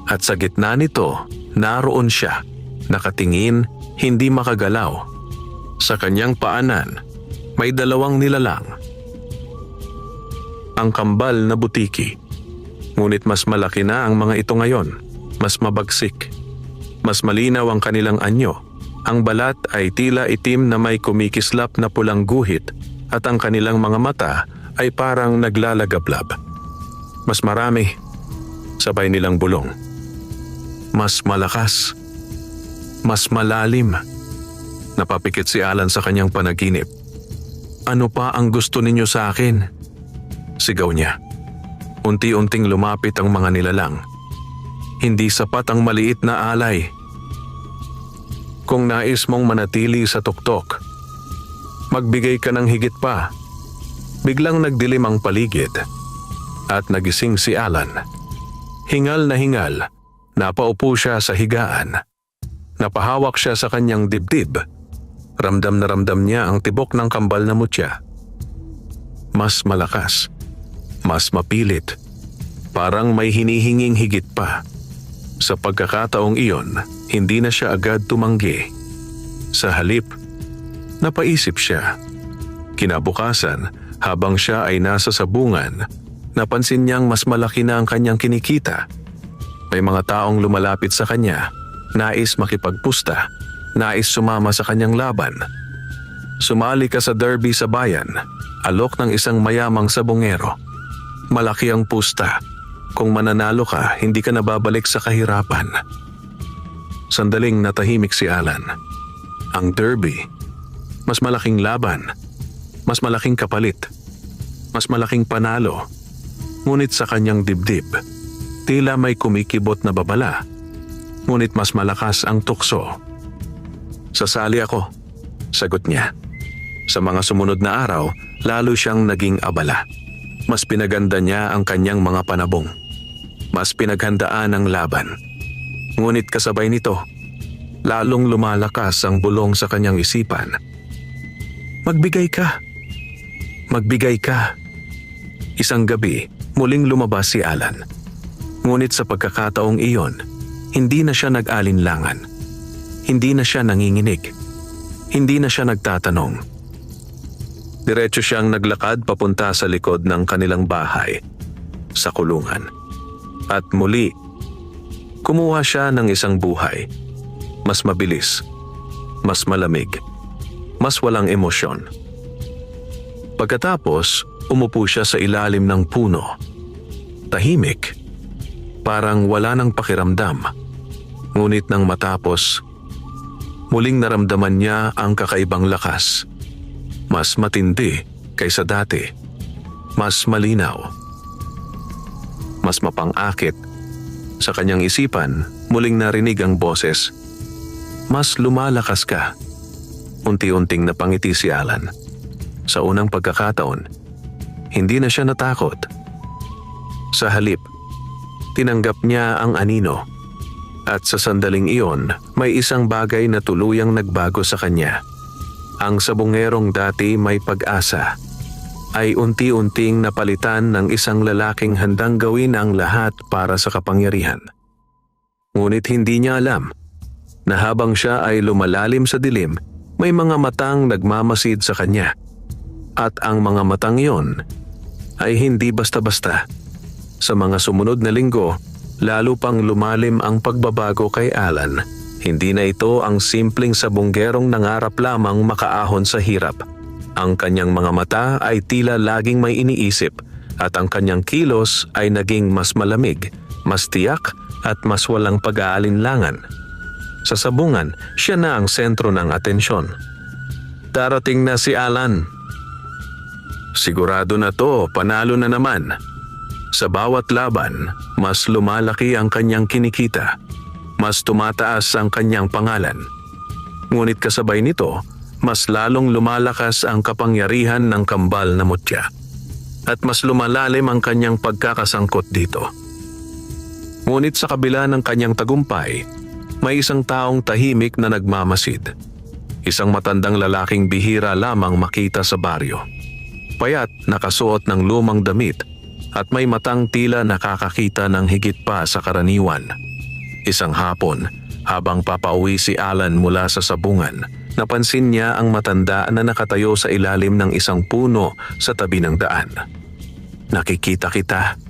At sa gitna nito, naroon siya, nakatingin, hindi makagalaw. Sa kanyang paanan, may dalawang nilalang. Ang kambal na butiki. Ngunit mas malaki na ang mga ito ngayon, mas mabagsik. Mas malinaw ang kanilang anyo. Ang balat ay tila itim na may kumikislap na pulang guhit at ang kanilang mga mata ay parang naglalagablab. Mas marami, sabay nilang bulong. Mas malakas, mas malalim. Napapikit si Alan sa kanyang panaginip. Ano pa ang gusto ninyo sa akin? Sigaw niya. Unti-unting lumapit ang mga nilalang. Hindi sapat ang maliit na alay. Kung nais mong manatili sa tuktok, magbigay ka ng higit pa. Biglang nagdilim ang paligid at nagising si Alan. Hingal na hingal, napaupo siya sa higaan. Napahawak siya sa kanyang dibdib. Ramdam na ramdam niya ang tibok ng kambal na mutya. Mas malakas, mas mapilit, parang may hinihinging higit pa. Sa pagkakataong iyon, hindi na siya agad tumanggi. Sa halip, napaisip siya. Kinabukasan, habang siya ay nasa sabungan, napansin niyang mas malaki na ang kanyang kinikita. May mga taong lumalapit sa kanya, nais makipagpusta, nais sumama sa kanyang laban. Sumali ka sa derby sa bayan, alok ng isang mayamang sabongero. Malaki ang pusta. Kung mananalo ka, hindi ka nababalik sa kahirapan. Sandaling natahimik si Alan. Ang derby, mas malaking laban, mas malaking kapalit, mas malaking panalo. Ngunit sa kanyang dibdib, tila may kumikibot na babala. Ngunit mas malakas ang tukso. Sasali ako, sagot niya. Sa mga sumunod na araw, lalo siyang naging abala. Mas pinaganda niya ang kanyang mga panabong. Mas pinaghandaan ang laban. Ngunit kasabay nito, lalong lumalakas ang bulong sa kanyang isipan. Magbigay ka. Magbigay ka. Isang gabi, muling lumabas si Alan. Ngunit sa pagkakataong iyon, hindi na siya nag-alinlangan. Hindi na siya nanginginig. Hindi na siya nagtatanong. Diretso siyang naglakad papunta sa likod ng kanilang bahay, sa kulungan. At muli, kumuha siya ng isang buhay. Mas mabilis, mas malamig, mas walang emosyon. Pagkatapos, umupo siya sa ilalim ng puno. Tahimik, parang wala nang pakiramdam. Ngunit nang matapos, muling naramdaman niya ang kakaibang lakas. Mas matindi kaysa dati. Mas malinaw. mas mapang-akit. Sa kanyang isipan, muling narinig ang boses. Mas lumalakas ka. Unti-unting napangiti si Alan. Sa unang pagkakataon, hindi na siya natakot. Sa halip, tinanggap niya ang anino. At sa sandaling iyon, may isang bagay na tuluyang nagbago sa kanya. Ang sabungerong dati may pag-asa ay unti-unting napalitan ng isang lalaking handang gawin ang lahat para sa kapangyarihan. Ngunit hindi niya alam na habang siya ay lumalalim sa dilim, may mga matang nagmamasid sa kanya. At ang mga matang iyon ay hindi basta-basta. Sa mga sumunod na linggo, lalo pang lumalim ang pagbabago kay Alan. Hindi na ito ang simpleng sabunggerong nangarap lamang makaahon sa hirap. Ang kanyang mga mata ay tila laging may iniisip at ang kanyang kilos ay naging mas malamig, mas tiyak at mas walang pag-aalinlangan. Sa sabungan, siya na ang sentro ng atensyon. Darating na si Alan. Sigurado na to, panalo na naman. Sa bawat laban, mas lumalaki ang kanyang kinikita. Mas tumataas ang kanyang pangalan. Ngunit kasabay nito, mas lalong lumalakas ang kapangyarihan ng kambal na mutya. At mas lumalalim ang kanyang pagkakasangkot dito. Ngunit sa kabila ng kanyang tagumpay, may isang taong tahimik na nagmamasid. Isang matandang lalaking bihira lamang makita sa baryo. Payat, nakasuot ng lumang damit at may matang tila nakakakita ng higit pa sa karaniwan. Isang hapon, habang papauwi si Alan mula sa sabungan, napansin niya ang matanda na nakatayo sa ilalim ng isang puno sa tabi ng daan. Nakikita kita,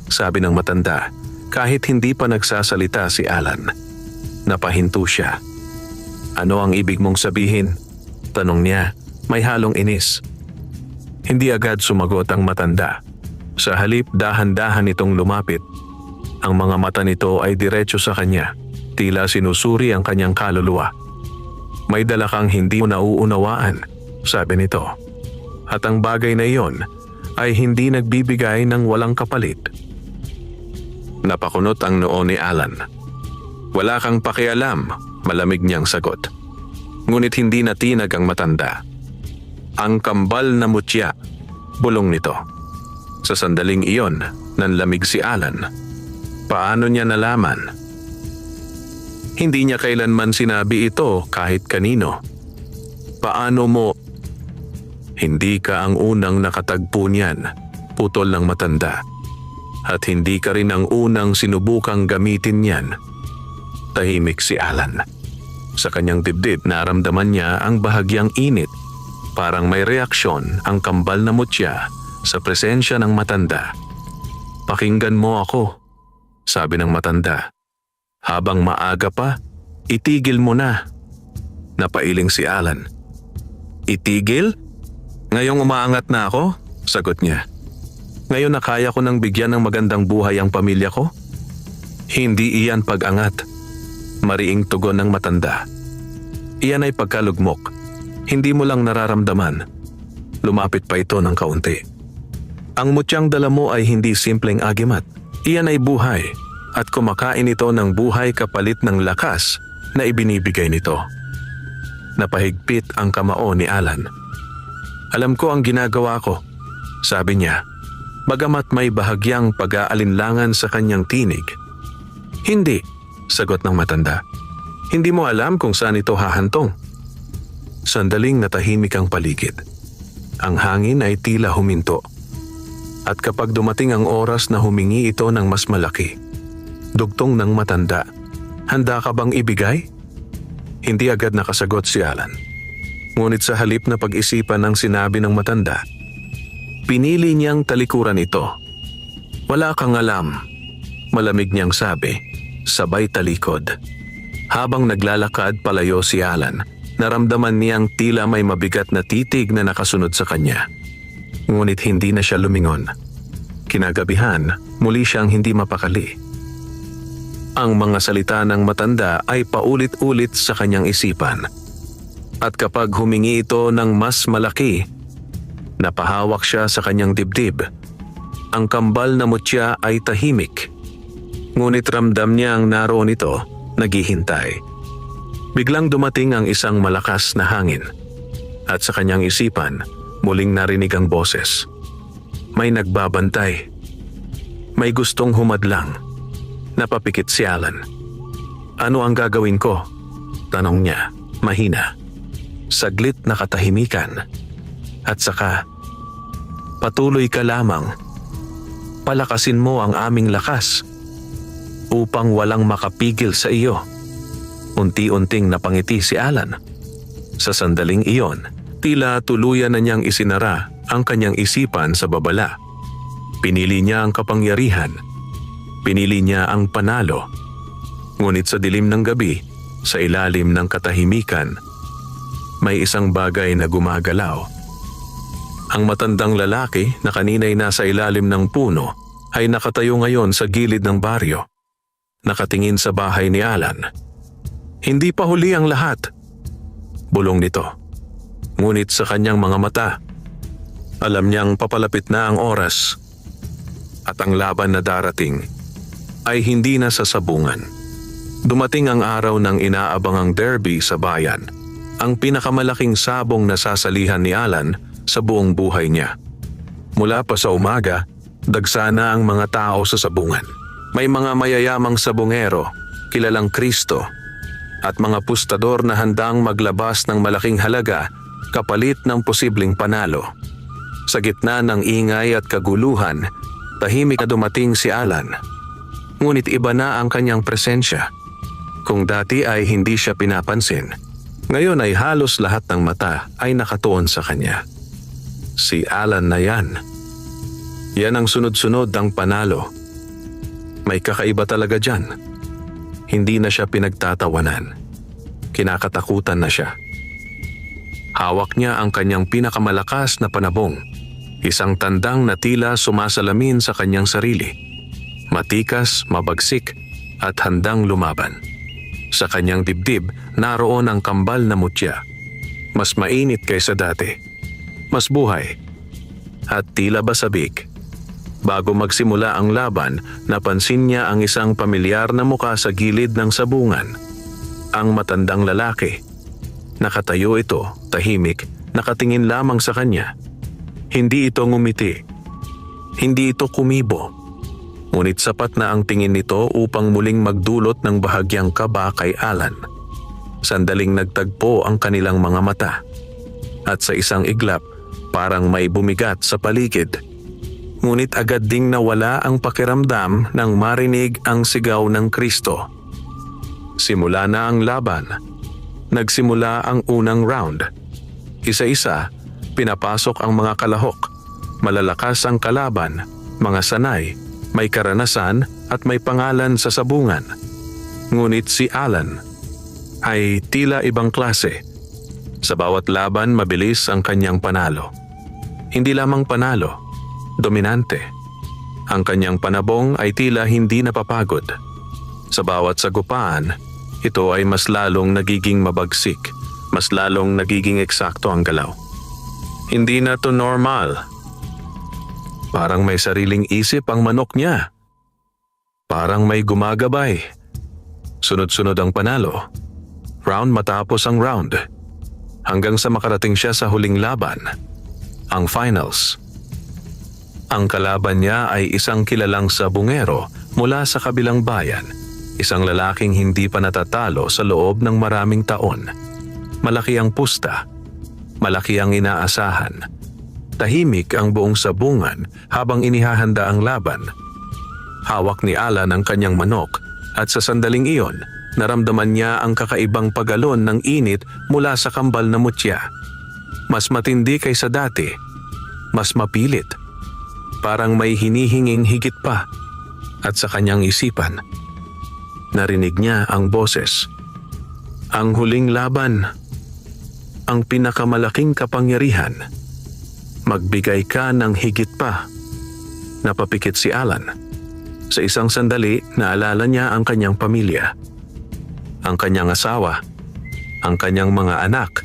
sabi ng matanda, kahit hindi pa nagsasalita si Alan. Napahinto siya. Ano ang ibig mong sabihin? Tanong niya, may halong inis. Hindi agad sumagot ang matanda. Sa halip, dahan-dahan itong lumapit. Ang mga mata nito ay diretso sa kanya, tila sinusuri ang kanyang kaluluwa. May dala kang hindi mo nauunawaan, sabi nito. At ang bagay na iyon ay hindi nagbibigay ng walang kapalit. Napakunot ang noo ni Alan. Wala kang pakialam, malamig niyang sagot. Ngunit hindi natinag ang matanda. Ang kambal na mutya, bulong nito. Sa sandaling iyon, nanlamig si Alan. Paano niya nalaman? Hindi niya kailanman sinabi ito kahit kanino. Paano mo? Hindi ka ang unang nakatagpo niyan, putol ng matanda. At hindi ka rin ang unang sinubukang gamitin niyan. Tahimik si Alan. Sa kanyang dibdib, naramdaman niya ang bahagyang init. Parang may reaksyon ang kambal na mutya sa presensya ng matanda. Pakinggan mo ako, sabi ng matanda. Habang maaga pa, itigil mo na. Napailing si Alan. Itigil? Ngayong umaangat na ako? Sagot niya. Ngayon na kaya ko nang bigyan ng magandang buhay ang pamilya ko? Hindi iyan pag-angat. Mariing tugon ng matanda. Iyan ay pagkalugmok. Hindi mo lang nararamdaman. Lumapit pa ito ng kaunti. Ang mutyang dala mo ay hindi simpleng agimat. Iyan ay buhay at kumakain ito ng buhay kapalit ng lakas na ibinibigay nito. Napahigpit ang kamao ni Alan. Alam ko ang ginagawa ko, sabi niya, bagamat may bahagyang pag-aalinlangan sa kanyang tinig. Hindi, sagot ng matanda. Hindi mo alam kung saan ito hahantong. Sandaling natahimik ang paligid. Ang hangin ay tila huminto. At kapag dumating ang oras na humingi ito ng mas malaki, dugtong ng matanda, handa ka bang ibigay? Hindi agad nakasagot si Alan. Ngunit sa halip na pag-isipan ng sinabi ng matanda, pinili niyang talikuran ito. Wala kang alam, malamig niyang sabi, sabay talikod. Habang naglalakad palayo si Alan, naramdaman niyang tila may mabigat na titig na nakasunod sa kanya. Ngunit hindi na siya lumingon. Kinagabihan, muli siyang hindi mapakali. Ang mga salita ng matanda ay paulit-ulit sa kanyang isipan. At kapag humingi ito ng mas malaki, napahawak siya sa kanyang dibdib. Ang kambal na mutya ay tahimik. Ngunit ramdam niya ang naroon ito, naghihintay. Biglang dumating ang isang malakas na hangin. At sa kanyang isipan, muling narinig ang boses. May nagbabantay. May gustong humadlang. Napapikit si Alan. Ano ang gagawin ko? Tanong niya, mahina. Saglit na katahimikan. At saka, patuloy ka lamang. Palakasin mo ang aming lakas upang walang makapigil sa iyo. Unti-unting napangiti si Alan. Sa sandaling iyon, tila tuluyan na niyang isinara ang kanyang isipan sa babala. Pinili niya ang kapangyarihan. Pinili niya ang panalo. Ngunit sa dilim ng gabi, sa ilalim ng katahimikan, may isang bagay na gumagalaw. Ang matandang lalaki na kanina'y nasa ilalim ng puno ay nakatayo ngayon sa gilid ng baryo. Nakatingin sa bahay ni Alan. Hindi pa huli ang lahat. Bulong nito. Ngunit sa kanyang mga mata, alam niyang papalapit na ang oras at ang laban na darating ay hindi na sa sabungan. Dumating ang araw ng inaabangang derby sa bayan, ang pinakamalaking sabong na sasalihan ni Alan sa buong buhay niya. Mula pa sa umaga, dagsana ang mga tao sa sabungan. May mga mayayamang sabongero, kilalang Kristo, at mga pustador na handang maglabas ng malaking halaga kapalit ng posibleng panalo. Sa gitna ng ingay at kaguluhan, tahimik na dumating si Alan. Ngunit iba na ang kanyang presensya. Kung dati ay hindi siya pinapansin, ngayon ay halos lahat ng mata ay nakatuon sa kanya. Si Alan na yan. Yan ang sunod-sunod ang panalo. May kakaiba talaga dyan. Hindi na siya pinagtatawanan. Kinakatakutan na siya. Hawak niya ang kanyang pinakamalakas na panabong. Isang tandang na tila sumasalamin sa kanyang sarili. Matikas, mabagsik, at handang lumaban. Sa kanyang dibdib, naroon ang kambal na mutya. Mas mainit kaysa dati. Mas buhay. At tila basabik. Bago magsimula ang laban, napansin niya ang isang pamilyar na muka sa gilid ng sabungan. Ang matandang lalaki. Nakatayo ito, tahimik, nakatingin lamang sa kanya. Hindi ito ngumiti. Hindi ito kumibo. Ngunit sapat na ang tingin nito upang muling magdulot ng bahagyang kaba kay Alan. Sandaling nagtagpo ang kanilang mga mata. At sa isang iglap, parang may bumigat sa paligid. Ngunit agad ding nawala ang pakiramdam nang marinig ang sigaw ng Kristo. Simula na ang laban. Nagsimula ang unang round. Isa-isa, pinapasok ang mga kalahok. Malalakas ang kalaban, mga sanay, may karanasan at may pangalan sa sabungan. Ngunit si Alan ay tila ibang klase. Sa bawat laban, mabilis ang kanyang panalo. Hindi lamang panalo, dominante. Ang kanyang panabong ay tila hindi napapagod. Sa bawat sagupaan, ito ay mas lalong nagiging mabagsik, mas lalong nagiging eksakto ang galaw. Hindi na to normal. Parang may sariling isip ang manok niya. Parang may gumagabay. Sunod-sunod ang panalo. Round matapos ang round. Hanggang sa makarating siya sa huling laban. Ang finals. Ang kalaban niya ay isang kilalang sabungero mula sa kabilang bayan. Isang lalaking hindi pa natatalo sa loob ng maraming taon. Malaki ang pusta. Malaki ang inaasahan. Tahimik ang buong sabungan habang inihahanda ang laban. Hawak ni Alan ang kanyang manok at sa sandaling iyon, naramdaman niya ang kakaibang pagalon ng init mula sa kambal na mutya. Mas matindi kaysa dati. Mas mapilit. Parang may hinihinging higit pa. At sa kanyang isipan, narinig niya ang boses. Ang huling laban. Ang pinakamalaking kapangyarihan. Magbigay ka ng higit pa. Napapikit si Alan. Sa isang sandali, naalala niya ang kanyang pamilya. Ang kanyang asawa, ang kanyang mga anak,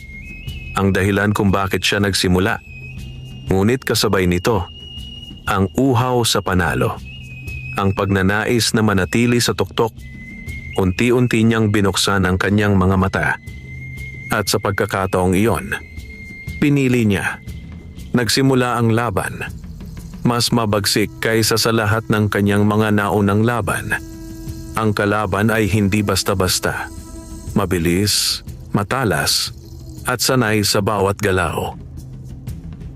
ang dahilan kung bakit siya nagsimula. Ngunit kasabay nito, ang uhaw sa panalo. Ang pagnanais na manatili sa tuktok, unti-unti niyang binuksan ang kanyang mga mata. At sa pagkakataong iyon, pinili niya. Nagsimula ang laban. Mas mabagsik kaysa sa lahat ng kanyang mga naunang laban. Ang kalaban ay hindi basta-basta. Mabilis, matalas, at sanay sa bawat galaw.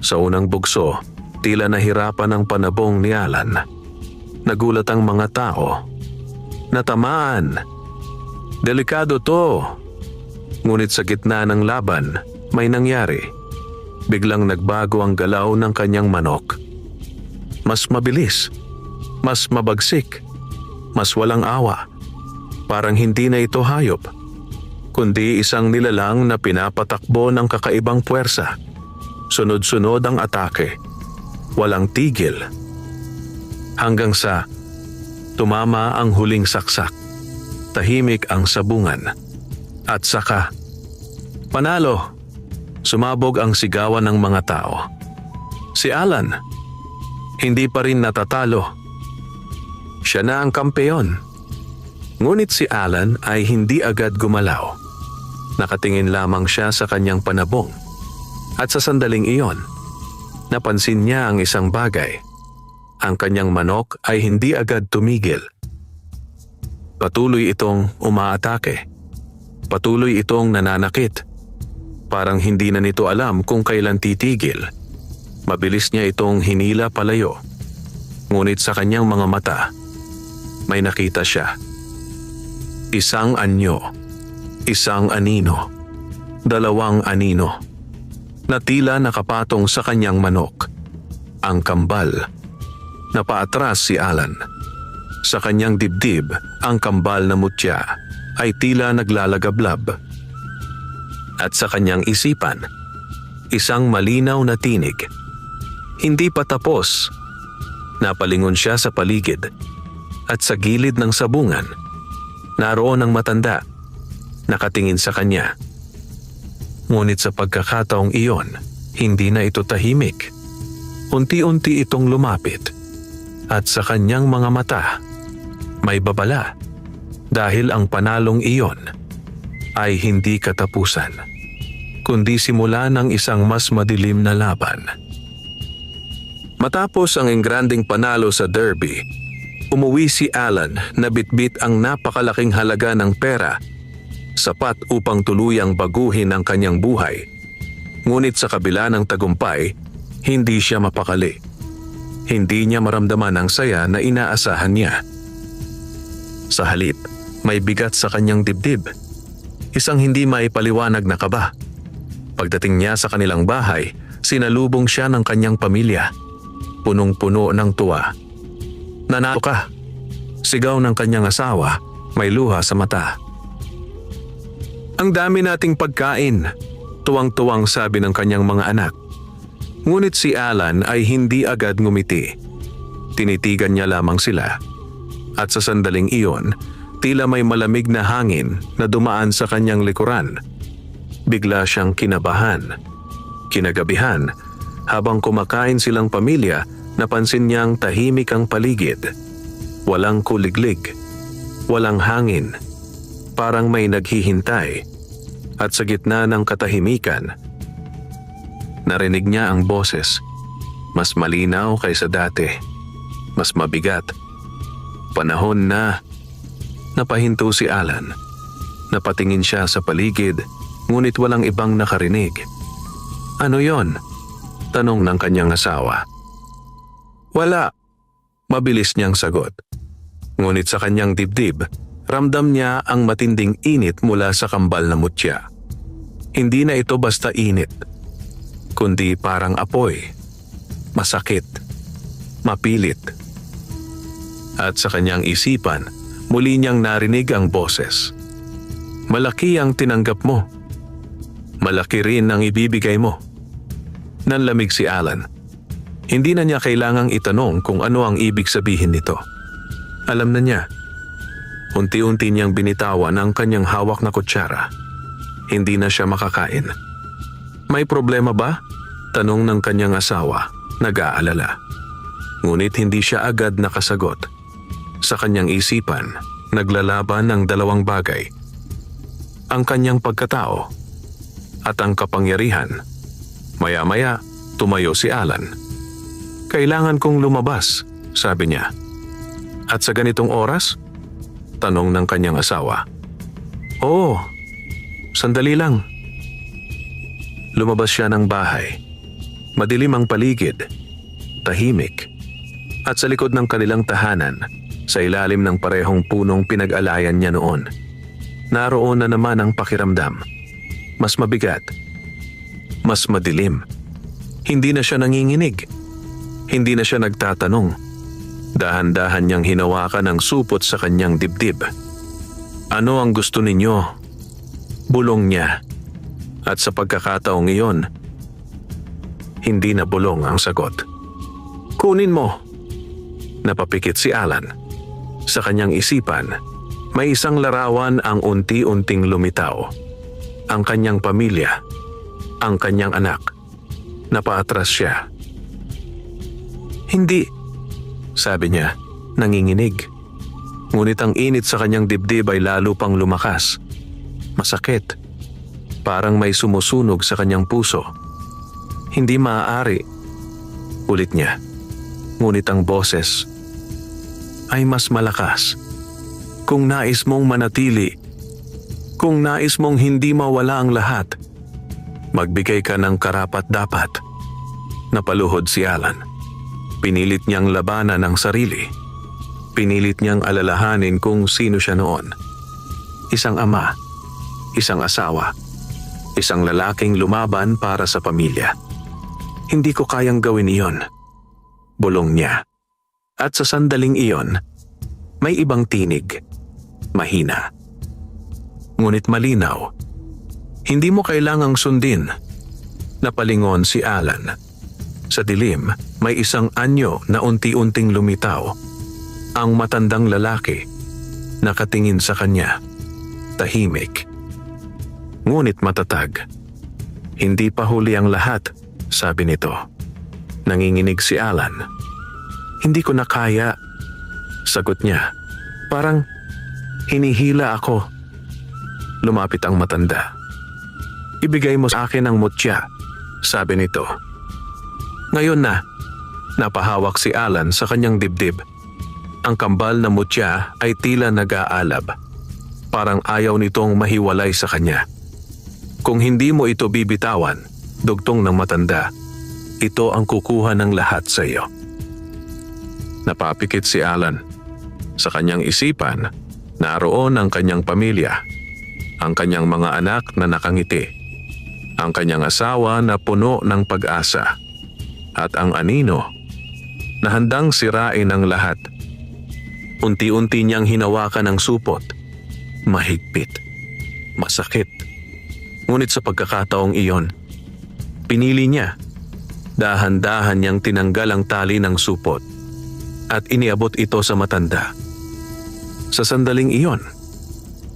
Sa unang bugso, tila nahirapan ang panabong ni Alan. Nagulat ang mga tao. Natamaan. Delikado to. Ngunit sa gitna ng laban, may nangyari. Biglang nagbago ang galaw ng kanyang manok. Mas mabilis, mas mabagsik, mas walang awa. Parang hindi na ito hayop, kundi isang nilalang na pinapatakbo ng kakaibang puwersa. Sunod-sunod ang atake. Walang tigil. Hanggang sa tumama ang huling saksak. Tahimik ang sabungan. At saka, panalo! Sumabog ang sigawan ng mga tao. Si Alan, hindi pa rin natatalo. Siya na ang kampeon. Ngunit si Alan ay hindi agad gumalaw. Nakatingin lamang siya sa kanyang panabong. At sa sandaling iyon, napansin niya ang isang bagay. Ang kanyang manok ay hindi agad tumigil. Patuloy itong umaatake. Patuloy itong nananakit. Parang hindi na nito alam kung kailan titigil. Mabilis niya itong hinila palayo. Ngunit sa kanyang mga mata, may nakita siya. Isang anyo, isang anino, dalawang anino, na tila nakapatong sa kanyang manok. Ang kambal. Napaatras si Alan. Sa kanyang dibdib, ang kambal na mutya ay tila naglalagablab. At sa kanyang isipan, isang malinaw na tinig. Hindi pa tapos. Napalingon siya sa paligid. At sa gilid ng sabungan, naroon ang matanda. Nakatingin sa kanya. Ngunit sa pagkakataong iyon, hindi na ito tahimik. Unti-unti itong lumapit. At sa kanyang mga mata, may babala. Dahil ang panalong iyon ay hindi katapusan, kundi simula ng isang mas madilim na laban. Matapos ang engranding panalo sa derby, umuwi si Alan na bitbit ang napakalaking halaga ng pera, sapat upang tuluyang baguhin ang kanyang buhay. Ngunit sa kabila ng tagumpay, hindi siya mapakali. Hindi niya maramdaman ang saya na inaasahan niya. Sa halip, may bigat sa kanyang dibdib. Isang hindi maipaliwanag na kaba. Pagdating niya sa kanilang bahay, sinalubong siya ng kanyang pamilya. Punong-puno ng tuwa. "Nanalo ka!" Sigaw ng kanyang asawa, may luha sa mata. "Ang dami nating pagkain," tuwang-tuwang sabi ng kanyang mga anak. Ngunit si Alan ay hindi agad ngumiti. Tinitigan niya lamang sila. At sa sandaling iyon, tila may malamig na hangin na dumaan sa kanyang likuran. Bigla siyang kinabahan. Kinagabihan, habang kumakain silang pamilya, napansin niyang tahimik ang paligid. Walang kuliglig, walang hangin, parang may naghihintay. At sa gitna ng katahimikan, narinig niya ang boses. Mas malinaw kaysa dati, mas mabigat. Panahon na. Napahinto si Alan. Napatingin siya sa paligid, ngunit walang ibang nakarinig. "Ano yon?" tanong ng kanyang asawa. "Wala," mabilis niyang sagot. Ngunit sa kanyang dibdib, ramdam niya ang matinding init mula sa kambal na mutya. Hindi na ito basta init, kundi parang apoy. Masakit. Mapilit. At sa kanyang isipan, muli niyang narinig ang boses. "Malaki ang tinanggap mo. Malaki rin ang ibibigay mo." Nanlamig si Alan. Hindi na niya kailangang itanong kung ano ang ibig sabihin nito. Alam na niya. Unti-unti niyang binitawan ang kanyang hawak na kutsara. Hindi na siya makakain. "May problema ba?" tanong ng kanyang asawa, nag-aalala. Ngunit hindi siya agad nakasagot. Sa kanyang isipan, naglalaban ang dalawang bagay. Ang kanyang pagkatao at ang kapangyarihan. Maya-maya, tumayo si Alan. "Kailangan kong lumabas," sabi niya. "At sa ganitong oras?" tanong ng kanyang asawa. "Oo, sandali lang." Lumabas siya ng bahay. Madilim ang paligid, tahimik, at sa likod ng kanilang tahanan, sa ilalim ng parehong punong pinag-alayan niya noon, naroon na naman ang pakiramdam. Mas mabigat, mas madilim. Hindi na siya nanginginig. Hindi na siya nagtatanong. Dahan-dahan niyang hinawakan ang supot sa kanyang dibdib. "Ano ang gusto ninyo?" bulong niya. At sa pagkakataong iyon, hindi na bulong ang sagot. "Kunin mo." Napapikit si Alan. Sa kanyang isipan, may isang larawan ang unti-unting lumitaw. Ang kanyang pamilya, ang kanyang anak. Napaatras siya. "Hindi," sabi niya, nanginginig. Ngunit ang init sa kanyang dibdib ay lalo pang lumakas. Masakit. Parang may sumusunog sa kanyang puso. "Hindi maaari," ulit niya. Ngunit ang boses ay mas malakas. "Kung nais mong manatili, kung nais mong hindi mawala ang lahat, magbigay ka ng karapat-dapat." Napaluhod si Alan. Pinilit niyang labanan ang sarili. Pinilit niyang alalahanin kung sino siya noon. Isang ama, isang asawa, isang lalaking lumaban para sa pamilya. "Hindi ko kayang gawin iyon," bulong niya. At sa sandaling iyon, may ibang tinig, mahina. Ngunit malinaw. "Hindi mo kailangang sundin." Napalingon si Alan. Sa dilim, may isang anyo na unti-unting lumitaw. Ang matandang lalaki, nakatingin sa kanya, tahimik. Ngunit matatag. "Hindi pa huli ang lahat," sabi nito. Nanginginig si Alan. "Hindi ko na kaya," sagot niya. "Parang hinihila ako." Lumapit ang matanda. "Ibigay mo sa akin ang mutya," sabi nito. Ngayon na, napahawak si Alan sa kanyang dibdib. Ang kambal na mutya ay tila nag-aalab. Parang ayaw nitong mahiwalay sa kanya. "Kung hindi mo ito bibitawan," dugtong ng matanda, "ito ang kukuha ng lahat sa iyo." Napapikit si Alan. Sa kanyang isipan, naroon ang kanyang pamilya, ang kanyang mga anak na nakangiti, ang kanyang asawa na puno ng pag-asa, at ang anino na handang sirain ang lahat. Unti-unti niyang hinawakan ang supot. Mahigpit. Masakit. Ngunit sa pagkakataong iyon, pinili niya. Dahan-dahan niyang tinanggal ang tali ng supot at iniabot ito sa matanda. Sa sandaling iyon,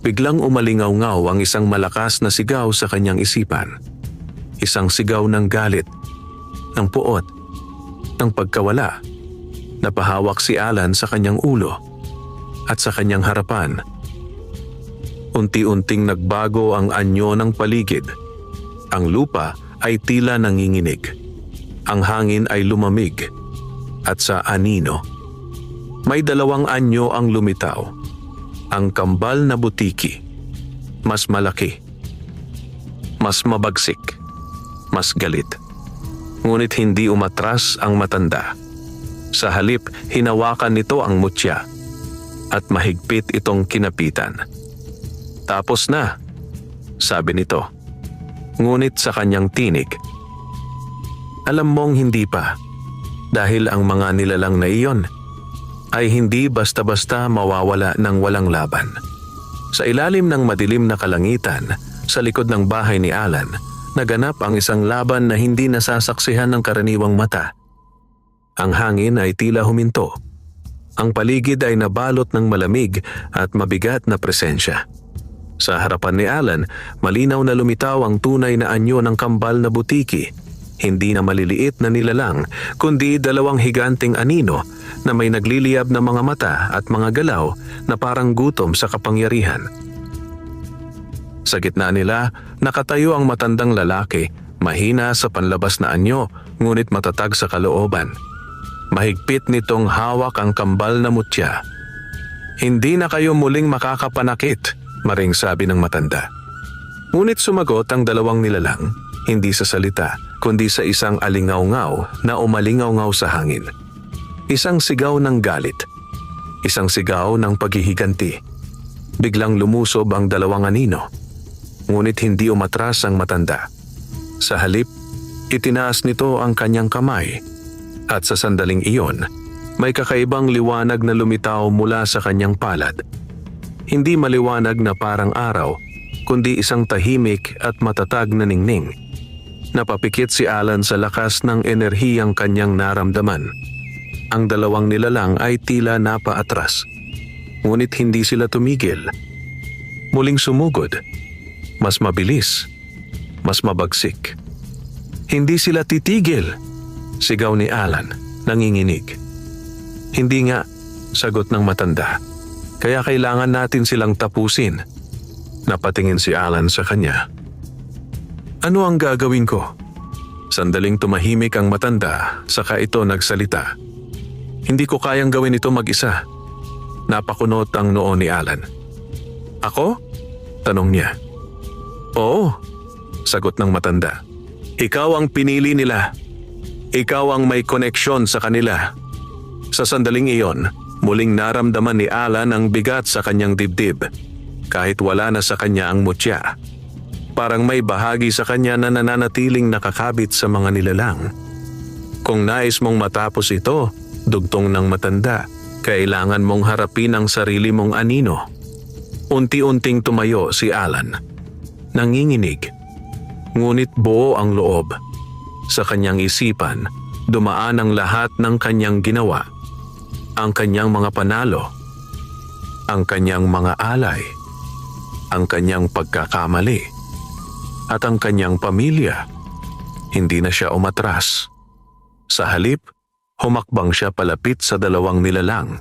biglang umalingaw-ngaw ang isang malakas na sigaw sa kanyang isipan. Isang sigaw ng galit, ng puot, ng pagkawala. Napahawak si Alan sa kanyang ulo at sa kanyang harapan. Unti-unting nagbago ang anyo ng paligid. Ang lupa ay tila nanginginig. Ang hangin ay lumamig. At sa anino, may dalawang anyo ang lumitaw. Ang kambal na butiki. Mas malaki. Mas mabagsik. Mas galit. Ngunit hindi umatras ang matanda. Sa halip, hinawakan nito ang mutya at mahigpit itong kinapitan. "Tapos na," sabi nito. Ngunit sa kanyang tinig, "Alam mong hindi pa, dahil ang mga nilalang na iyon ay hindi basta-basta mawawala ng walang laban." Sa ilalim ng madilim na kalangitan, sa likod ng bahay ni Alan, naganap ang isang laban na hindi nasasaksihan ng karaniwang mata. Ang hangin ay tila huminto. Ang paligid ay nabalot ng malamig at mabigat na presensya. Sa harapan ni Alan, malinaw na lumitaw ang tunay na anyo ng kambal na butiki. Hindi na maliliit na nilalang, kundi dalawang higanting anino na may nagliliyab na mga mata at mga galaw na parang gutom sa kapangyarihan. Sa gitna nila, nakatayo ang matandang lalaki, mahina sa panlabas na anyo, ngunit matatag sa kalooban. Mahigpit nitong hawak ang kambal na mutya. "Hindi na kayo muling makakapanakit," maring sabi ng matanda. Ngunit sumagot ang dalawang nilalang, hindi sa salita, kundi sa isang alingaw-ngaw na umalingaw-ngaw sa hangin. Isang sigaw ng galit. Isang sigaw ng paghihiganti. Biglang lumusob ang dalawang anino. Ngunit hindi umatras ang matanda. Sa halip, itinaas nito ang kanyang kamay. At sa sandaling iyon, may kakaibang liwanag na lumitaw mula sa kanyang palad. Hindi maliwanag na parang araw, kundi isang tahimik at matatag na ningning. Napapikit si Alan sa lakas ng enerhiyang kanyang naramdaman. Ang dalawang nilalang ay tila napaatras. Ngunit hindi sila tumigil. Muling sumugod. Mas mabilis. Mas mabagsik. "Hindi sila titigil!" sigaw ni Alan, nanginginig. "Hindi nga," sagot ng matanda. "Kaya kailangan natin silang tapusin." Napatingin si Alan sa kanya. "Ano ang gagawin ko?" Sandaling tumahimik ang matanda, saka ito nagsalita. "Hindi ko kayang gawin ito mag-isa." Napakunot ang noo ni Alan. "Ako?" tanong niya. "Oo," sagot ng matanda. "Ikaw ang pinili nila. Ikaw ang may koneksyon sa kanila." Sa sandaling iyon, muling naramdaman ni Alan ang bigat sa kanyang dibdib, kahit wala na sa kanya ang mutya. Parang may bahagi sa kanya na nananatiling nakakabit sa mga nilalang. "Kung nais mong matapos ito," dugtong ng matanda, "kailangan mong harapin ang sarili mong anino." Unti-unting tumayo si Alan. Nanginginig. Ngunit buo ang loob. Sa kanyang isipan, dumaan ang lahat ng kanyang ginawa. Ang kanyang mga panalo. Ang kanyang mga alay. Ang kanyang pagkakamali. At ang kanyang pamilya. Hindi na siya umatras. Sa halip, humakbang siya palapit sa dalawang nilalang.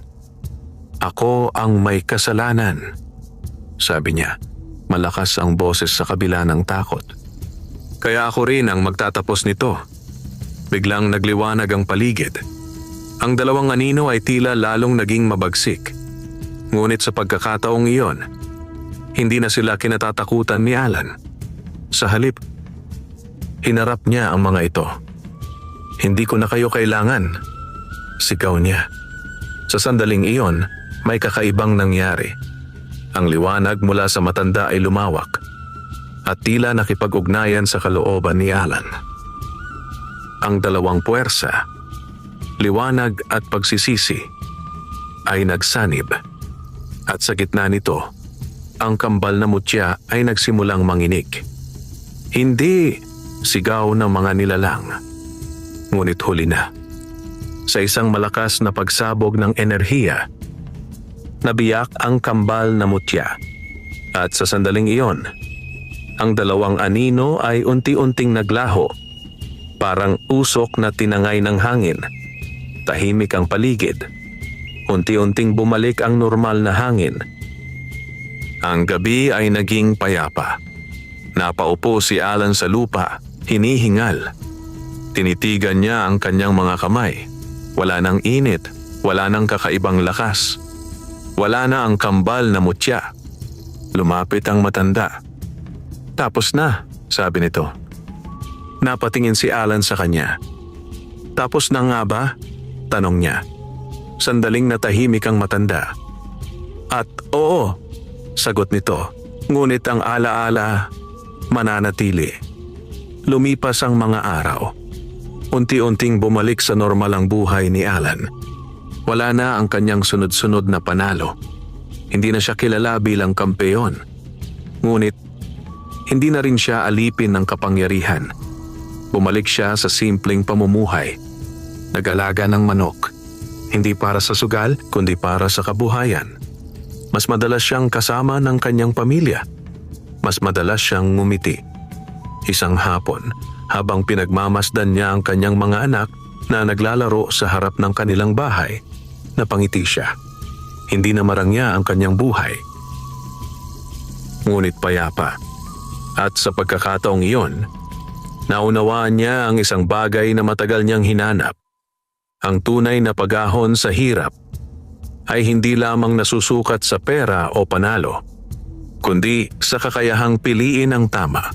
"Ako ang may kasalanan," sabi niya. Malakas ang boses sa kabila ng takot. "Kaya ako rin ang magtatapos nito." Biglang nagliwanag ang paligid. Ang dalawang anino ay tila lalong naging mabagsik. Ngunit sa pagkakataong iyon, hindi na sila kinatatakutan ni Alan. Sa halip, hinarap niya ang mga ito. "Hindi ko na kayo kailangan," sigaw niya. Sa sandaling iyon, may kakaibang nangyari. Ang liwanag mula sa matanda ay lumawak at tila nakipag-ugnayan sa kalooban ni Alan. Ang dalawang puwersa, liwanag at pagsisisi, ay nagsanib. At sa gitna nito, ang kambal na mutya ay nagsimulang manginig. "Hindi!" sigaw ng mga nilalang. Ngunit huli na. Sa isang malakas na pagsabog ng enerhiya, nabiyak ang kambal na mutya. At sa sandaling iyon, ang dalawang anino ay unti-unting naglaho. Parang usok na tinangay ng hangin. Tahimik ang paligid. Unti-unting bumalik ang normal na hangin. Ang gabi ay naging payapa. Napaupo si Alan sa lupa, hinihingal. Tinitigan niya ang kanyang mga kamay. Wala nang init, wala nang kakaibang lakas. Wala na ang kambal na mutya. Lumapit ang matanda. "Tapos na," sabi nito. Napatingin si Alan sa kanya. "Tapos na nga ba?" tanong niya. Sandaling natahimik ang matanda. "At oo," sagot nito. Ngunit ang alaala mananatili. Lumipas ang mga araw. Unti-unting bumalik sa normal ang buhay ni Alan. Wala na ang kanyang sunod-sunod na panalo. Hindi na siya kilala bilang kampeon. Ngunit, hindi na rin siya alipin ng kapangyarihan. Bumalik siya sa simpleng pamumuhay. Nag-alaga ng manok. Hindi para sa sugal, kundi para sa kabuhayan. Mas madalas siyang kasama ng kanyang pamilya. Mas madalas siyang ngumiti. Isang hapon, habang pinagmamasdan niya ang kanyang mga anak na naglalaro sa harap ng kanilang bahay. Napangiti siya. Hindi na marangya ang kanyang buhay, ngunit payapa. At sa pagkakataong iyon, naunawaan niya ang isang bagay na matagal niyang hinanap. Ang tunay na pag-ahon sa hirap ay hindi lamang nasusukat sa pera o panalo, kundi sa kakayahang piliin ang tama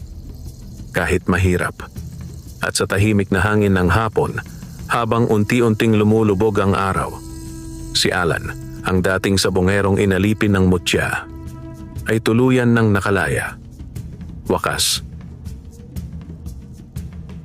kahit mahirap. At sa tahimik na hangin ng hapon, habang unti-unting lumulubog ang araw, si Alan, ang dating sabongerong inalipin ng mutya, ay tuluyan ng nakalaya. Wakas,